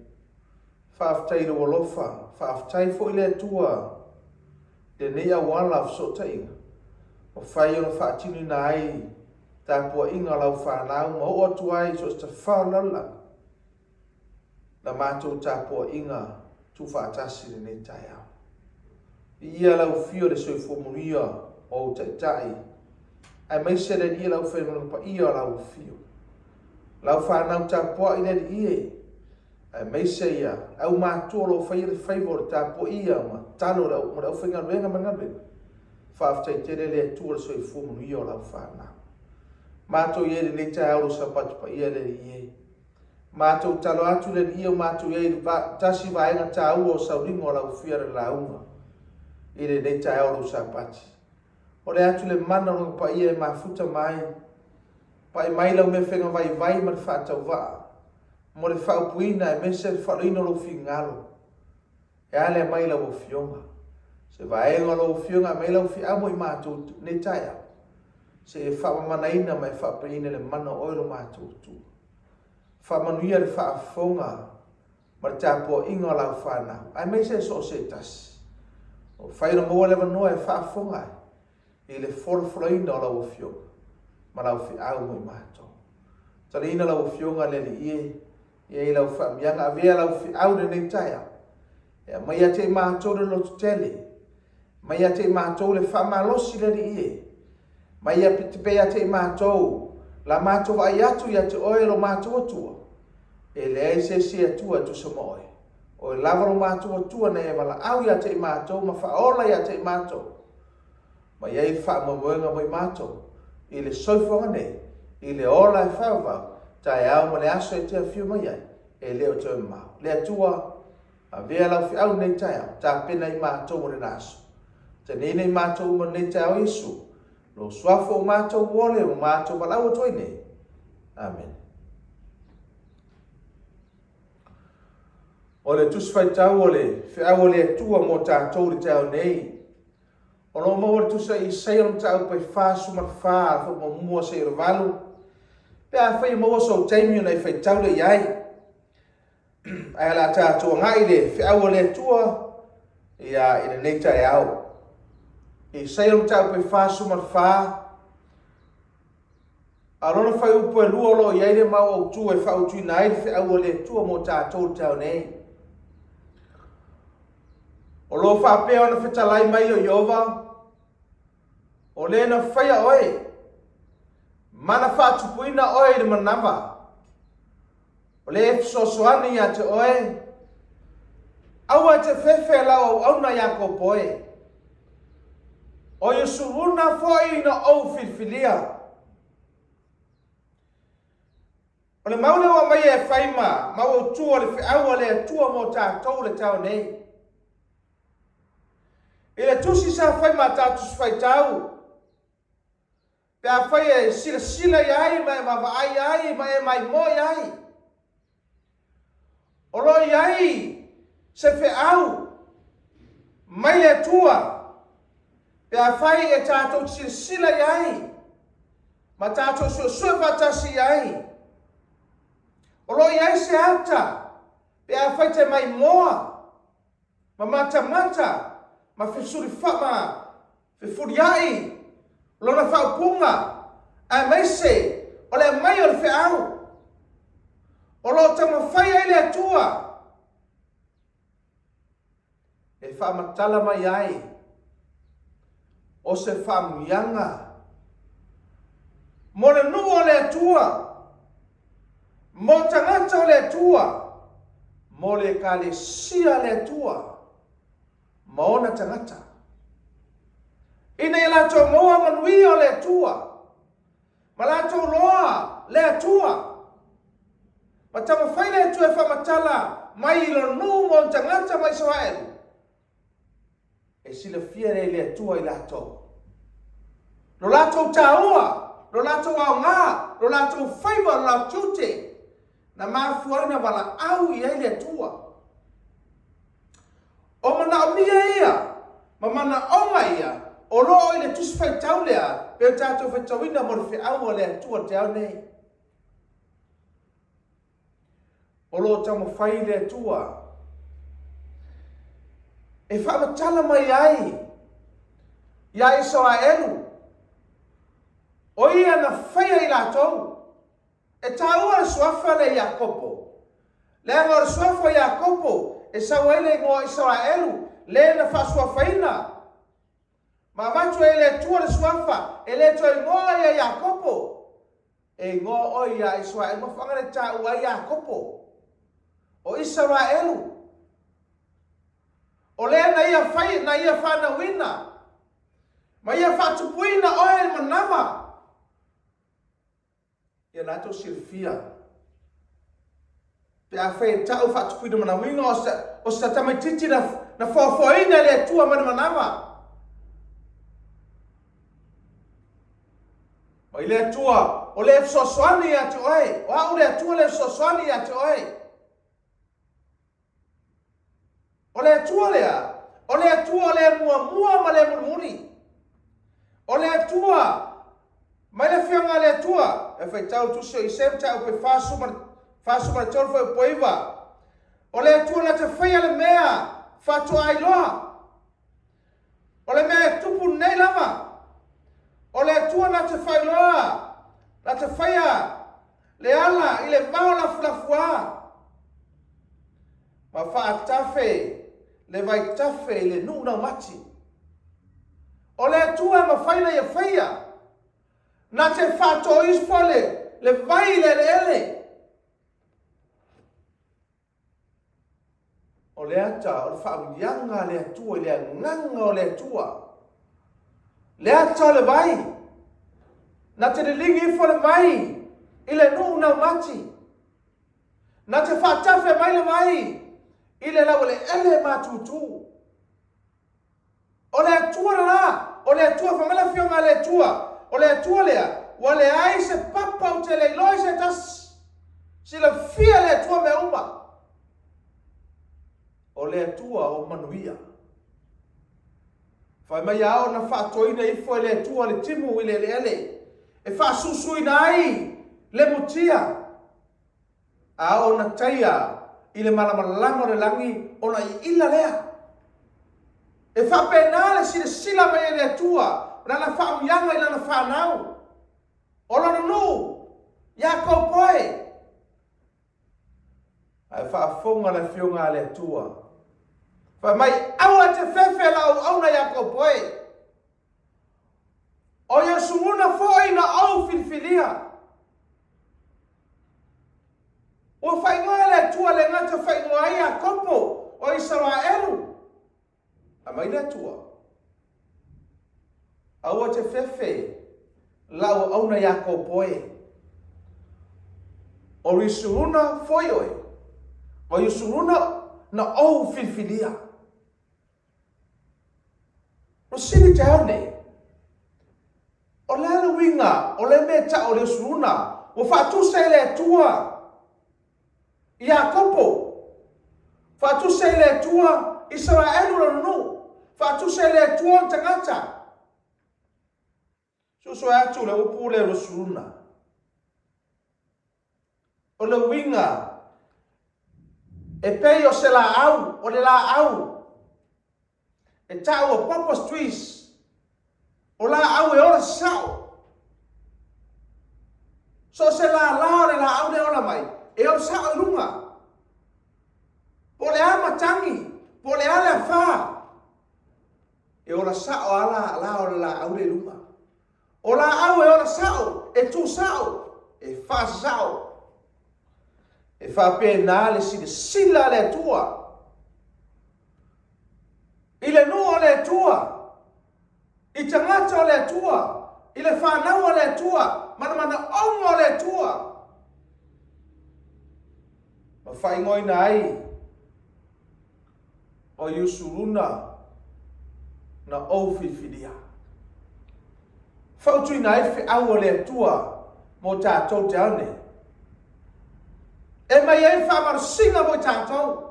Whaaftai lo alofa. Whaaftai fo i le tua. Le nei a wala so tainga. O whai o na whaatini na ai. Tāpua inga lau whanau. Ma o atu ai so sta whaolala. Na mātou tāpua inga. Tu whaatasi le nei tai au. I ia lau fio le soi fomuria o tai. Ai mai se le ia lau whenua pa ia lau fio. Lau whanau tāpua i le ie. Ai mai se ia. Au mātua lo whaire whaivore tāpua ia ma talo lau. Ma lau whenga ruenga mangaruenga. Whaaftai tere le tua le soi fomuria o lau whanau. Mātou ia le nei tai au Sapati pa ia le ie. Mātou talo atu le ia mātou ia i tasi vaenga tāua o sauringa o lau fia le launga. I le nei tai au Sapati. O le atu le mana o pa ia e mafuta mai. Pa i mai lau me whenga vai ma le whaatau waa. Mo le whaupuina e mese le whaoina lo fingalo. E ale mai lau o fionga. Se vaenga lo o fionga mai lau fi amo i mātou nei tai au. Se e whaamanaina mai whaapaina le mana oilo mātou tu. Whamanuia le whaafonga. Ma le tāpua inga lau whanau. Ai mai se so se tasi. O whaira mua lewa noa e whaafonga. I le whorofloina o lau o fionga. Ma lau fi au mo i mātou. Tala ina lau o fionga le li ie. Ia i lau whaamianga. A vea lau fi au le nei tai au. Ia mai a te mātou le lotu tele. Mai a te mātou le whaamalosi le li ie. Mai a pitipe a te mātou. La mātou ai atu ia te oe lo mātou atua. E le ai se si atua tu sa moe. O e lava lo mātou atua na e wala au ia te mātou. Ma whaola ia te mātou. Ma iai whaamamuenga mo i mātou. I le soifonga nei. I le ola e whaavau. Tai au ma le aso e te awhiu mai ai. E leo te mau. Le atua. A vea lau fi au nei tai au. Ta pena i mātou mo le naso. Te nei mātou mo nei tai au Iesu. Lo swafo o mātou wole o mātou walau o toine. Amen. O le tuswhai tau o le whiau o le atua mo tātou le tau nei. O lo maua le tusa i seiram tau pai whāsu mar whā fo mo mua seira walu. Pe a whai maua so taimio nei whai tau le iai. Ai ala tātou ngai le whiau o le atua ia i le nei tai au. I seiram tau pai whāsu mar whā. A lona whai upo e lua lo iai le mau au tu e whau tui nai le whiau o le atua mo tātou tau nei. O lo whapea ona whetalai mai o Iova. O le na whaia oe. Mana whatupuina oe le manawa. O le efsosoani a te oe. Aua te whewhe lau au na yako poe. O Iesu runa foi na au filfilia. O le maule wa mai e whaima. Mau o tua le whiaua le tua mo tātou le tau nei. I le tusi sa whaima tātus whai tau. Pe a whai e sila iai, mai mawai ai, mai mai mo iai. O lo iai, se whiau, mai le tua. Pe a whai e tātou sila iai, ma tātou sua vatasi iai. O lo iai se ata, pe a whai te mai moa, ma mata, ma fesuri whama, fefuriai, lona whaupunga, a meise, o le mai o le whiau. O lo tama whai ai le atua. E whamatala mai ai. O se whamuianga. Mo le nua le atua. Mo tangata le atua. Mo le kale sia le atua. Maona tangata. Ina i lato moa manui o le atua. Ma lato loa le atua. Ma tama whai le le tu e whamatala mai lo nu mo tangata mai Israel. E sila fia le tua I lato. Lo lato taua, lo lato aonga, lo lato faiwa, lo lato te. Na mafuarina wala au I le tua. O mana o mia ia, ma mana onga ia, o loo I le tusi fai tau lea, pe tato fai tauina mo le au le tua te au nei. O loo tamo fai le tua. E whamatala mai ai, ia Israelu. O ia na whaia I latou. E taua suafa le Iakopo. Le anga suafa Iakopo. E sauele ngo Israelu. Le na whasuafaina. Ma watu e le tua le suafa. E le toi ngoa ia Iakopo. E ngoa o ia Israelu. Ma whangare taua Iakopo. O Israelu. O le na ia whai, na ia whana wina. Ma ia whatupuina oe manama. Ia nato silfia. Pe a whai tau whatupuina mana winga o sa tamaititi na whaofoina le tua mana manama. Ma I le tua, o le fsoswani ia te oe. O au le tua le fsoswani ia te oe. O le tua lea, o le tua le mua ma le murmuri. O le tua, mai le whianga le tua, e whai tau tusio I sem tau pe whasuma tolu whai poiva. O le tua na te whaia le mea, whatua ailoa. O le mea tupu nei lama. O le tua na te whailoa, na te whaia le ala I le mau la fulafua. Ma whaatafe, le vai tafe le nuna mati. O le tua ma whaina ia whaia. Na te whato ispole, le vai le ele. O le ata, o le whaamianga le atua, le nganga o le atua. Le ata le vai. Na te lingi ifo le mai, I le nuna mati. Na te whaatafe mai le mai. Ile la ole ele matutu. Ole tua la, ole tua famela fionga le tua. Ole tua lea, wale ai se papa o te le loi se tas. Sila fia le tua me uma. Ole tua o manuia. Fai mai ao na whatoina ifo le tua le timu ile le ele. E whasusui nai le mutia. Ao na taia. I le malamalama le langi ona I ila lea. E whapena le sila mai le tua. Rana whaamianga I lana whanau. O lana nu. Ia kaupoe. Ai whaafonga le whiunga le tua. Wha mai aua te whewhe lau auna ia kaupoe. O Iesu muna fōi na au filfilia. O whaingoa le tua le ngata Failauga kopo o Israelu. A mai le tua. Aua te whewhe lau auna ia kopoe. O Iesuruna foioe. O Iesuruna na au filfilia. O sini te haone. O le ala winga, o le meta o le Iesuruna. O whatuse le tua. Ia kopo. Whatuse le tua Israelu la nu. Whatuse le tua tangata. Suso atu le upu le Iesuruna. O le winga. E pei o se la au, o le la au. E tau o purpose trees. O la au e ora sao. So se la le la au le ora mai. E o sao e lunga. Po le ama tangi. Po le ala wha. E ora sao ala o la au le lunga. O la au e ora sao. E tu sao. E wha sao. E wha pēnā le sila le tua. I le nua le tua. I tangata le tua. I le whanau le tua. Mana ongo le tua. Ma whai ngoi na ai. O Iesu luna na au whiwhiria. Whautui na ai au o le tua mo tātou te ane. E mai ei whamarsinga mo tātou.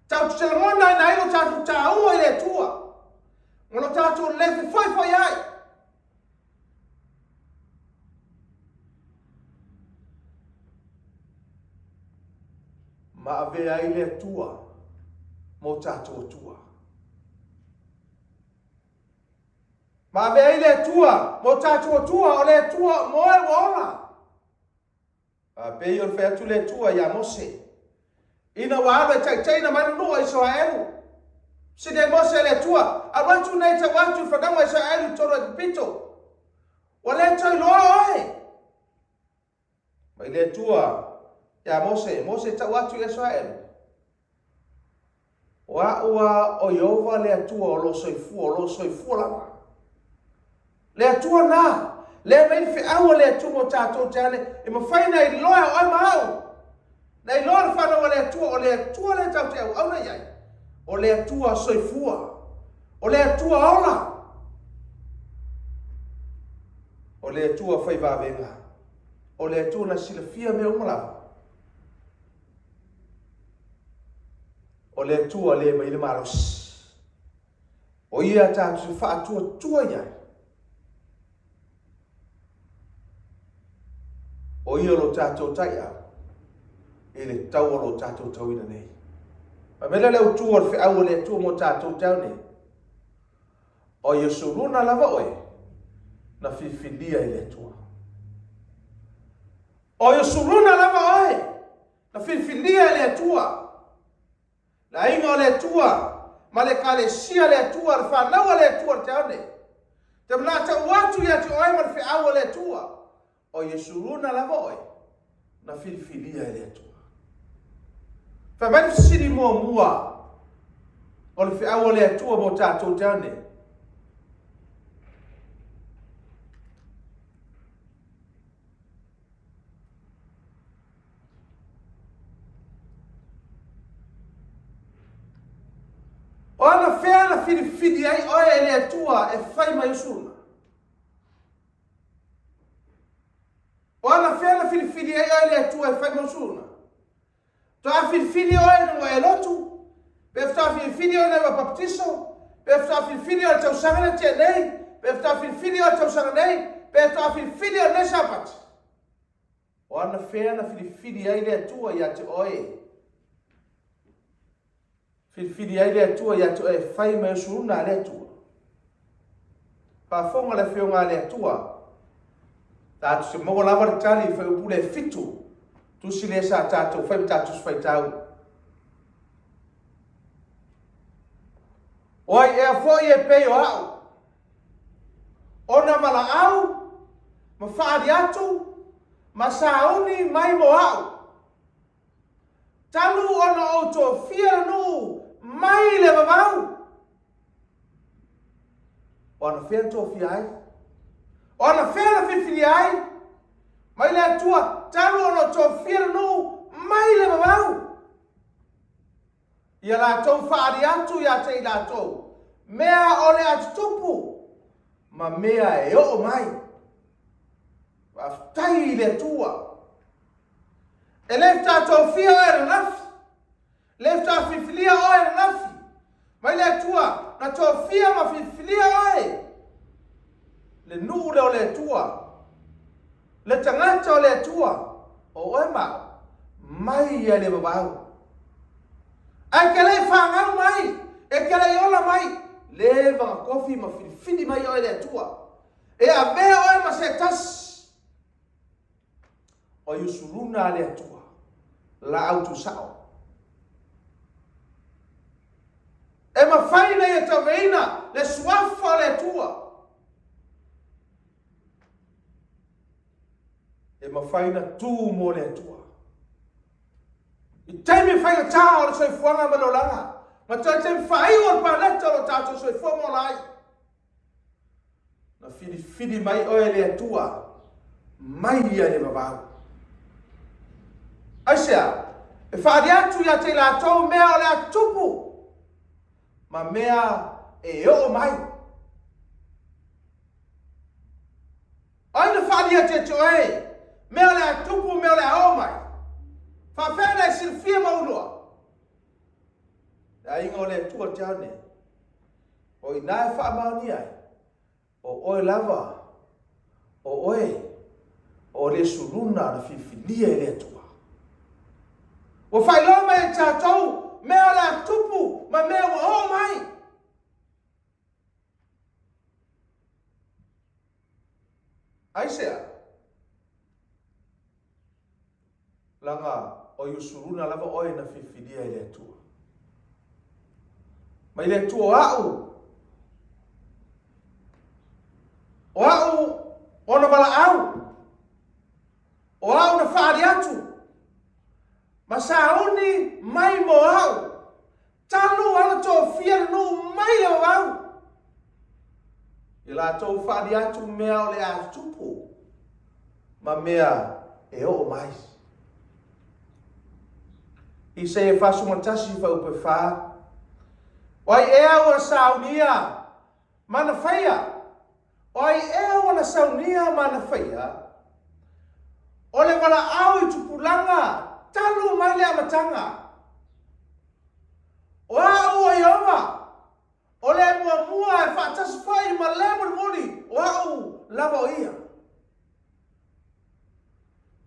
Tau te ngona i nai lo tātou tāua i le tua. Ngono tātou lefi whai ai. Ma avea i le tua mo tātou tua. Ma avea i le tua mo tātou tua o le tua moe wona. Pei o le whea tu le tua ia mose. Ina wāwe tai na manu noa i Israelu. Sine mose le tua. A watu nei ta watu whanama Israelu toro e pito. O le tai loa oe. Mai le tua ia mose ta watu i Israelu. Wa ua o Yehova le tua o lo soifua lama. Le tua na. Le mei fi awa le tua mo tātou tane. E mawhaina i loa o ai mahau. Nei loa whana o le tua le tau te au na iai. O le tua soifua. O le tua ola. O le tua whaivavenga. O le tua na silafia me umalawa. O le tua le mai le malos. O ia tātou whaatua tua iai. O ia lo tātou tai au. E le tau o lo tātou tauina nei. Ma mele leo tua le whiau le tua mo tātou tau nei. O Iesu luna lava oe. Na whiwhilia i le tua. O Iesu luna lava oe. Na whiwhilia i le tua. La inga o le tua. Ma le kalesia le tua. Le whanaua le tua le tau nei. Te mnata watu ia te oe ma le whiau le tua. O Iesu luna lava oe. Na whiwhilia i le tua. Whamai siri mua. O le whiau le atua mo tātou tane. O ana whea na whiri ai oe le atua e whai mai usuna. O ana whea na whiri ai oe le atua e whai mai usuna. To a filfili oe no e lotu. Pefta filfili oe na baptiso. Pefta filfili oe tau sangana te nei. Pefta filfili oe tau sangana nei. Pefta filfili oe ne Sabbath. O ana whea na filfili ai le atua ia te oe. Filfili ai le atua ia te oe whai me suruna le atua. Pafonga le whionga le atua. Tātu se mogo lama tali whai upule fitu. Tusi le sa tātou, whai tātou whai tau. Oi e a fwoi e peo au. Ona mala au, ma whaari atu, ma sauni mai mo au. Talu ona o tō whia nu, mai le wawau. Ona whea tō whia ai. Ona whea na whiwhiri ai. Mai le atua, talu ono tō whia nu, mai le wawau. Ia la tō whaari atu ia te i la tō. Mea o le atu tupu. Ma mea e o mai. Waftai le tua. E lefta tō whia o e nafi. Lefta whiwhilia o e nafi. Mai le tua, na tō whia ma whiwhilia o e. Le nuu le o le tua. Le tangata o le tua. O e ma. Mai e le wawau. Ai ke le whangau mai. E ke le ola mai. Le vanga kofi ma whiwhini mai o e le tua. E a mea o e ma se tas. O Iesu luna le atua. La autu sao. E ma whaina e taweina. Le swafa le atua. E ma whaina tū mo le atua. I taimi whainga tā o le soifuanga manolanga. Ma tō taimi whai o le paneta o tātou soifua mo lai. Na whiri mai o e le atua. Mai ia le wawau. Aisea, E whaari atu ia te la tau mea o le atupu. Ma mea e o mai. Aina whaari atu te oe. Mea le atupu mea le o mai. Faafeiloaiga e silfia maulua. A inga o le tua tiane. O ina e whaamaoni ai. O oe lava. O oe. O le suruna na fifilia e le tua. O Failauga e tātou, mea la tupu, ma mea o mai. Aisea. Langa o yusuruna lava oe na fifilia e le tua. Ma le tua au. O au, ona wala au. O au na whaari atu. Ma sauni mai mo au. Tanu ana tō fia no mai o au. I la tō whaari atu mea o le atupu. Ma mea e o mai. I se e whasumantasi whau pe wha. Wai e au a Sauniga mana whaia. Wai e au na Sauniga mana whaia. O le wala au i tupulanga. Talu mai le amatanga. O au o ioma. O le mua e whaatasi whai ma lemon moni. O au lava o ia.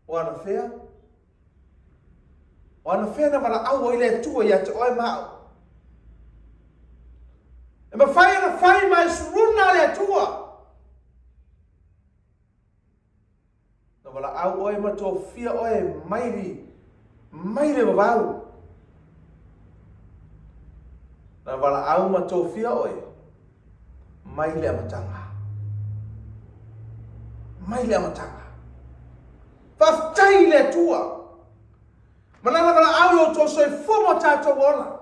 O ana whea. O ana whea na wala au o ile tua ia te oe mao. E ma whai ana whai mai suruna le tua. Na wala au oe ma tō fia oe mairi. Maire wawau. Na wala au ma tō fia oe. Maile amatanga. Maile amatanga. Whaftai le tua. Manana wala au o tō soi fumo tātou ola.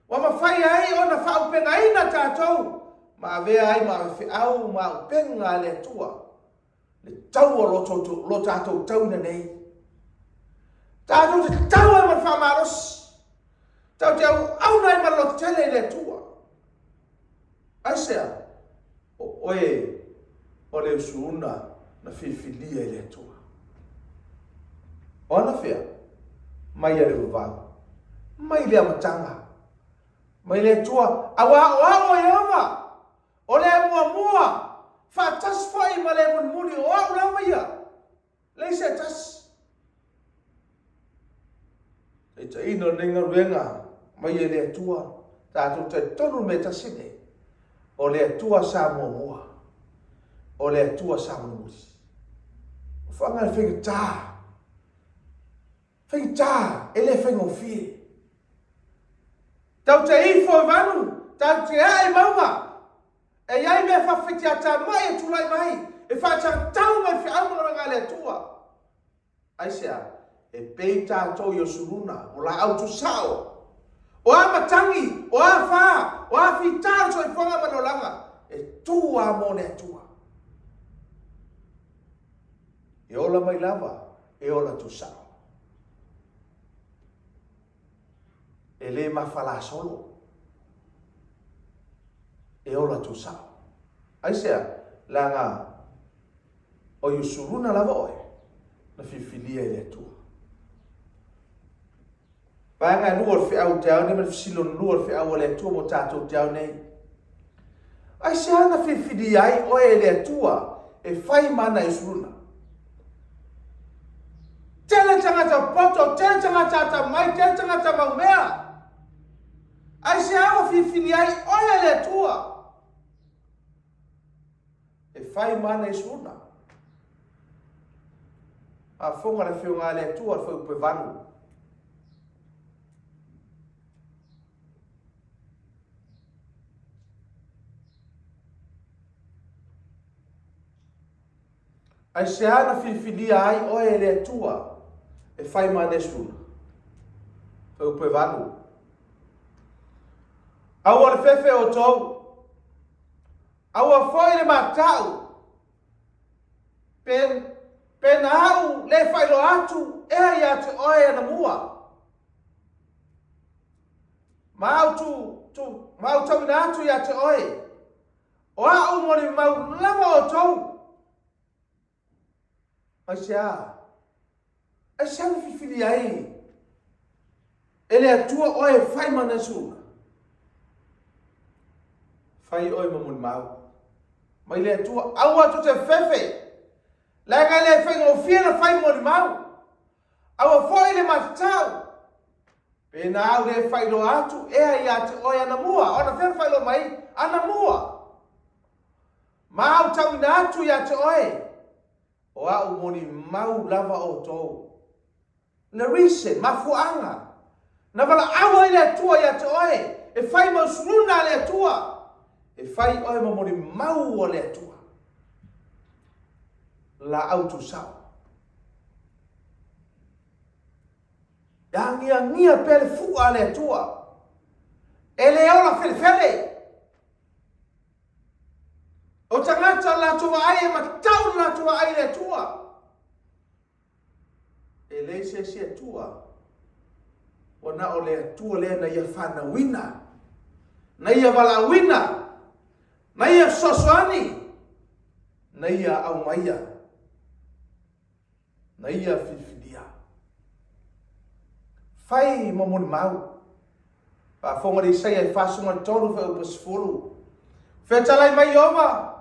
Wa ma whai ai o na whau penga ina tātou. Ma avea ai ma awhi au ma upenga le tua. Le tau o lo tātou tau na nei. Tātou te tau e man whamaros. Tau te au nai man lo tele le tua. Aisea, o oe, o le usuuna na whiwhilia le tua. O na whea, mai le wawau. Mai le amatanga. Mai le tua, awa o e awa. O le mua. Whaatas whai ma le muni o au lawa ia. Le se tas. E ta ino nenga ruenga mai e le tua tātou te tonu me ta sine o le tua sa mua o le tua sa munusi o whanga e whengi tā e le whengo fie tau te ifo e vanu tau te ae maunga e iai mea whawhiti a tā mai e tulai mai e whaatang tau mai whiaumanga ngā le tua aisea e pei tātou i o suruna, o la autu sao. O a matangi, o a wha, o a whitāro so i whanga manolanga. E tua mo ne tua. E ola mai lava, e ola tu sao. E le mawhala solo. E ola tu sao. Aisea, langa, o i suruna lava oe, na whiwhilia i le tua. Panga luar fi au tau ne man silon luar fi au le tua mo tātou tau nei. Ai se ana fi ai o e le tua e whai mana i suruna. Tele tangata poto, tele tangata mai, tele tangata maumea. Ai se ana fi ai o e le tua e whai mana i suruna. A fonga le whiunga le tua whai upe vanu. Ai se ana whiwhilia ai o e le tua e whai manesuna. Whai upe vanu. Aua le whewhe o tau. Aua whai le matau. Pen au le whailo atu e ia te oe ana mua. Mau tau ina atu ia te oe. O au moni mau lama o tau. Ai sea ni fifili ai. Ele atua oe fai mana suna. Fai oe mamuni mau. Mai le atua au atu te fefe. Laga le fai ngofia na fai moni mau. Awa foi le matau. Pena au le fai lo atu ea ia te oe anamua. Ona fai fai lo mai anamua. Mau tau ina atu ia te oe. O au moni mau lava o tou. Na recent, mafuanga. Na wala awa ile atua ia te oe. E fai mau sununa le atua. E fai oe ma moni mau o le atua. La autu sao. Ngia pele fua le atua. Ele ola fele. O tangata la tua ai ma tau la tua ai le tua. Ele se tua. O na o le tua le na ia fana wina. Na ia wala wina. Na ia sosoani. Na ia au maia. Na ia fifidia. Fai mamoni mau. Pa fonga di sai ai fasunga tolu fa upasfulu. Fetalai mai oma.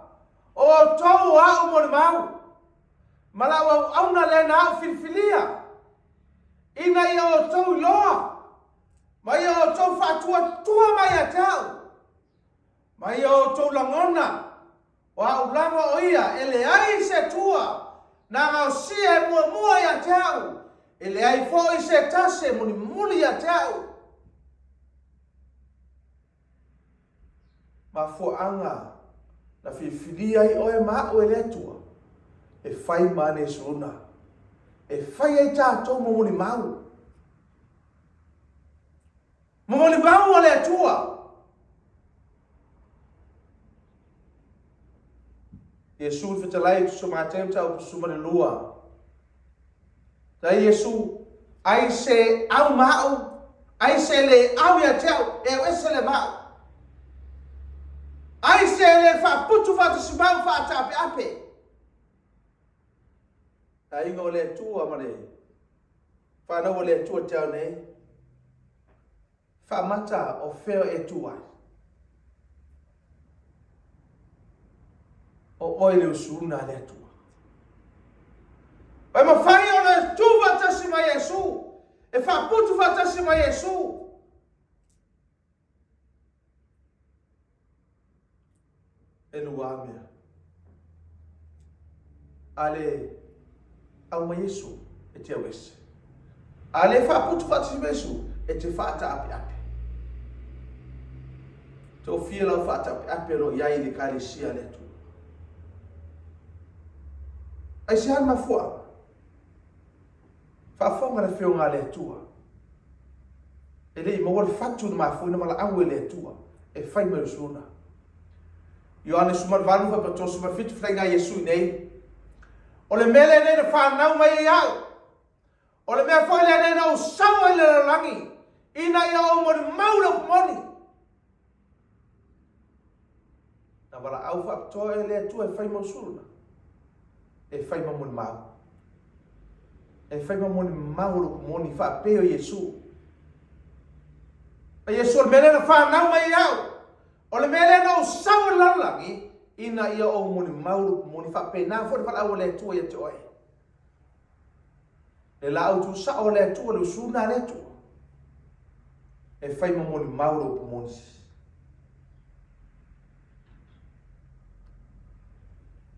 O tau au moni mau. Malawa au na le na au filfilia. Ina ia o tau loa. Mai o tau fatua tua mai a tau. Mai o tau langona. O au lama o ia. Ele ai se tua. Na ngau sia mua ia tau. Ele ai foi se tase muni ia tau. Ma fo anga. Na fifilia i oe maa o ele tua. E fai mane suna. E fai ai tātou mamoni mau. Mamoni mau o le tua. Iesu i whitalai tu sumatem tau sumane lua. Ta Iesu ai se au mau. Ai se le au ia tau. E wese le mau. Ai se le whaputu whatusumau whatape ape. Ta inga o le tua mare. Whanau o le tua tau nei. Whamata o wheo e tua. O oile usuna le tua. Pai ma whai o le tua tasi mai Iesu. E whaputu whatasi mai Iesu. E lua mea. Ale au mai Iesu e te awese. Ale whaputu whatasi mai Iesu e te whata api api. Te o fia lau whata api api ro iai li kari sia le tu. Ai se han mafua. Whafonga le whionga le tua. E lei mawale whatu na mafua na mala awe le tua. E whai mai usuna. Ioane sumar vanu fa pato sumar fitu flenga Iesu nei. O le mele nei na whanau mai iau. O le mea whaile nei na o sawa le rangi. Ina ia o mori maula kumoni. Na wala au whapatoa e lea tua e whai mausuna. E whai mamoni mau. E whai mamoni maula kumoni whapeo Iesu. A Iesu o le mele na whanau mai iau. O le mele na o sawa lalangi, ina ia o moni maulu moni whape nā fwere whala au le tua ia te oe. Le la au tu sa o le tua le usuna le tua. E whai ma moni maulu moni.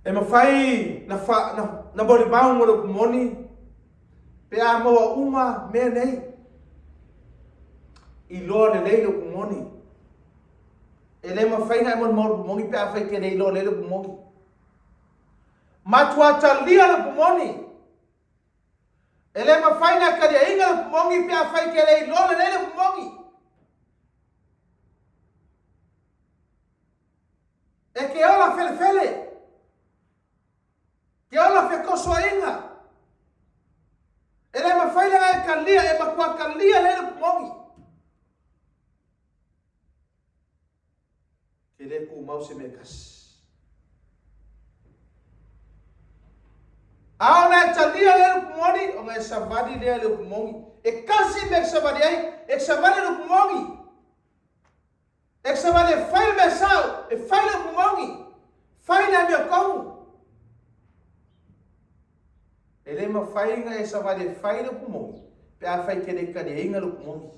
E ma whai na bori maulu moni, pe a moa uma mea nei. I loa le leilo moni. Ele ma faina mon mongi pe afai ke nei lo le mongi. Matua talia le mongi. Ele ma faina ka dia inga mongi pe afai ke nei lo le mongi. E ke ola fele. Ke ola fe koso inga. Ele ma faina ka lia e ma kwa ka lia le mongi. mau se me kasi. Ao na talia le kumoni o ngai savadi le kumongi. E kasi me savadi ai, e savadi le kumongi. E savadi fail me sao, e fail le kumongi. Fail na me kong. Ele ma fai nga e savadi fail le kumongi. Pe a fai kede kade inga le kumongi.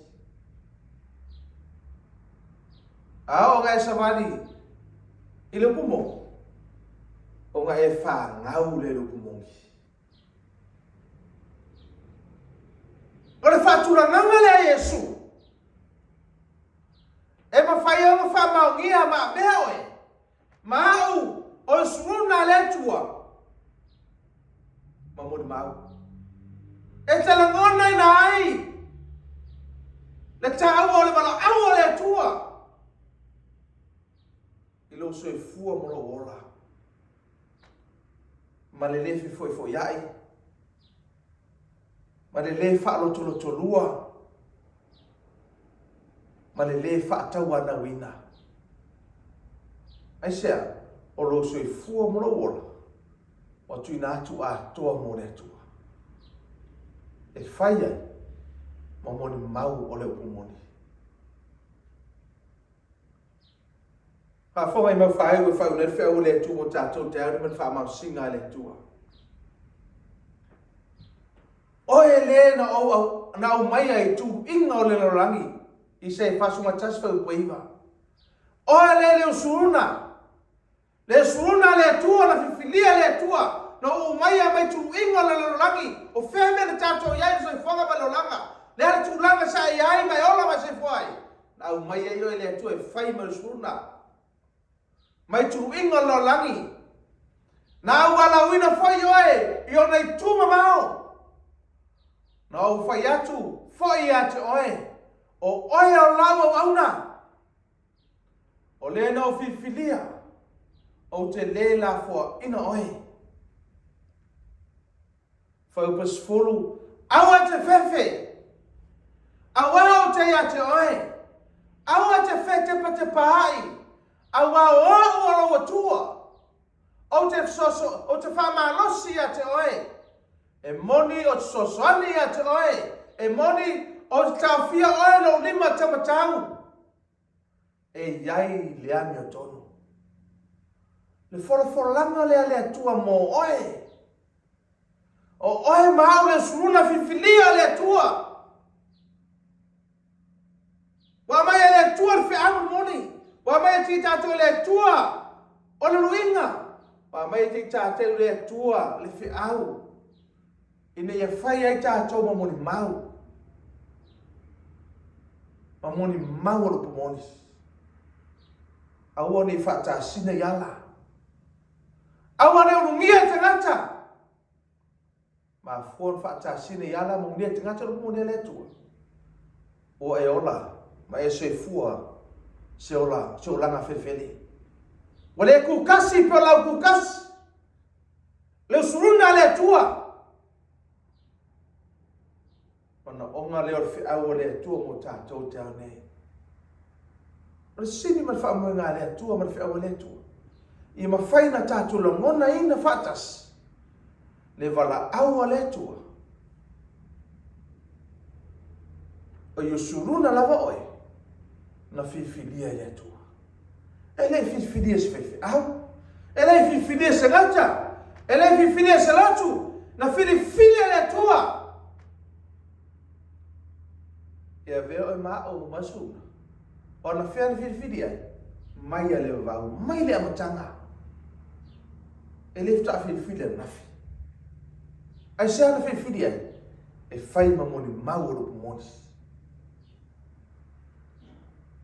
Ao ngai savadi ile kumongi. O ngai fa ngau le kumongi. Ora fatura nanga le Iesu. E ma fai o fa maungia ma meoe. Mau o suna le tua. Ma mo mau. E tala ngona ina ai. Le tau o le malo au le tua. Ilo so e fua mo lo ola. Ma le lefi foi ai. Ma le fa lo tolua. Ma le fa tau ana wina. Ai sea, o lo so e fua mo lo ola. O tu ina atu a toa mo le tua. E fai ai, ma moni mau o le upumoni. Pa fonga i mau fai ue fai unel fea o le tua mo tatou te au ni man fa mau singa le tua. Oe le na au mai ai tu inga o le lorangi i se fasunga tasfa u paiva. Oe le usuruna. Le usuruna le tua na fifilia le tua. Na o mai a mai tu inga le lorangi. O fea me le tato iai so i fonga pa loranga. Le ale tu langa sa iai mai ola ma se fuai. Na au mai ai oe le tua e fai ma usuruna. Mai tu inga le lorangi. Na au ala wina foi oe. I ona i tuma mao. Na o fai atu, foi ate oe. O oe o lau au auna. O le na o fifilia. O te le la fua ina oe. Fai upas fulu. Awa te fefe. Awa o te ate oe. Awa te fete pa te pahai. Awa o alo atua. O te soso, o te whamalosi ate oe. E moni o sosoani a te oe. E moni o te tawhia oe no lima tamatau. E iai leami o tono. Le langa le atua mo oe. O oe mau le suruna fifilia le atua. Wa mai le atua le feanu moni. Wa mai ti tato le atua. O le ruinga. Wa mai ti tato le atua le feau. Ine ia fai ai tātou mamoni mau. Mamoni mau alu pomonis. Aua ni whata sina yala. Aua ne urungia te ngata. Ma fuon whata sina yala mungia te ngata alu pomoni letua. O e ola. Ma e se fua. Se ola. Se olanga whewhele. Wale kukasi pe lau kukasi. Le suruna letua. Ona onga leo fi au le tua mo tatou te au nei. Ona sini man fa mo nga le tua man fi au le tua. I ma faina tatou lo ngona ina fatas. Le vala au le tua. O yusuruna lava oi. Na fifilia le tua. Ele fifilia se fefe au. Ele fifilia se gata. Ele fifilia se latu. Na fifilia le tua. E veo e ma o masuna. O na fea ni fidia. Mai a leo vau. Mai le amatanga. E le fta fidia nafi. Ai se ana fidia. E fai mamoni mau o pomonis.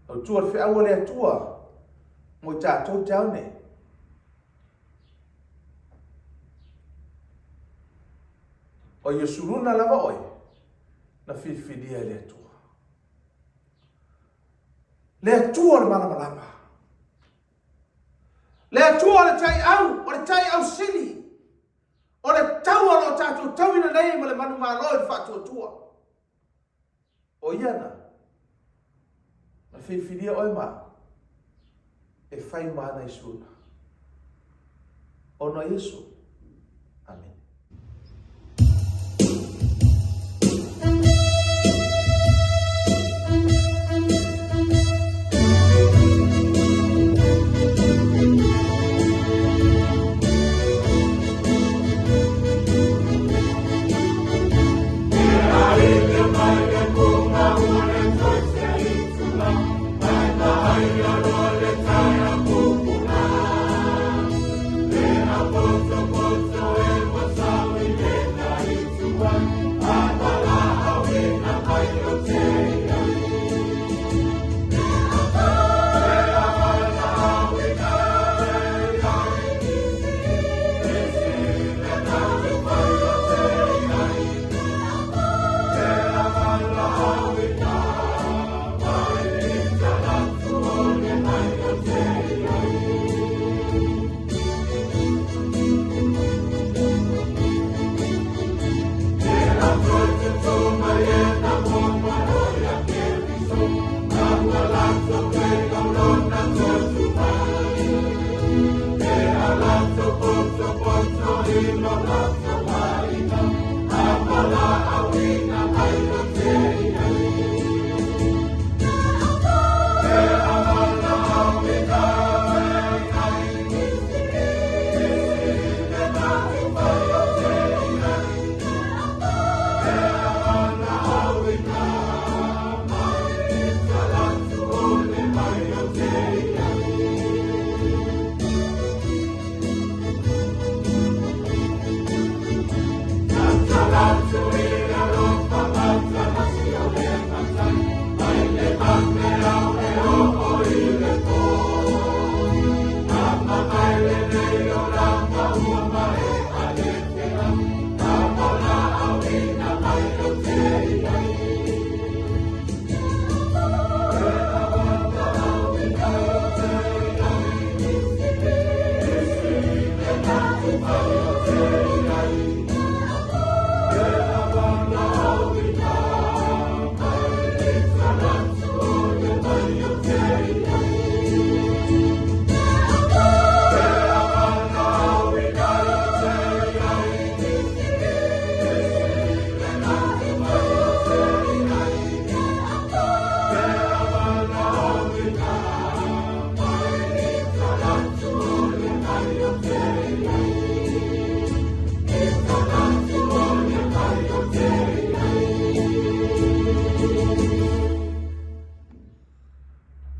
O tua fea o le atua. Mo tatou te au ne. O Iesuruna lava oi. Na fidia le atua. Le atua le Malamalama. Le atua le tai au, o le tai au sili. O le tau alo tātou tauina nei ma le manu malo e whātua tua. O iana. Na whiwhiria oi mā. e whai mana i Siona. Ona Iesu. Amen.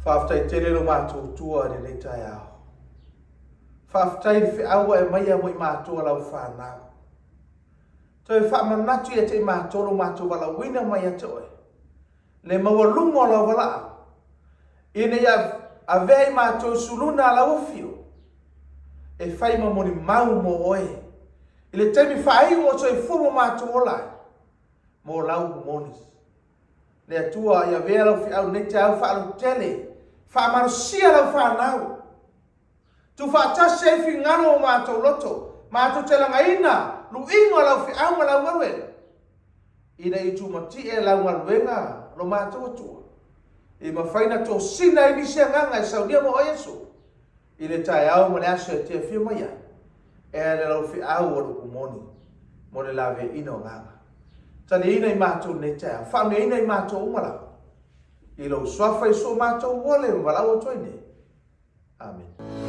Faafetai tele lo mātou tua re nei tai ao. Faafetai le whiaua e maia mo i mātou lau whanau. Toi whaamanatu ia te mātou lo mātou wala wina mai a toi. Le maua lungo lau wala. Ine ia a vei mātou suluna lau fio. E whai mamoni mau mo oe. Ile temi whai o toi fumo mātou o lai. Mo lau monis. Le atua ia vea lau whiau nei te au whaalu tele. Whaamarusia lau whanau. Tu whaatasi e whingano o mātou loto. Mātou te langaina. Lu ingo lau whiau lau waruenga. Ina i tu mati e lau waruenga. Lo mātou atua. I mawhaina tō sina i nisia nganga e Sauniga mo o Iesu. I le tae au ma le aso e tia whia maia. E le lau whiau o luku moni. Mo le lawe ino nganga. Tani ina i mātou ne tea. Whaune ina i mātou umalau. I lau swafa i so mātou wole o walau o toine. Amen.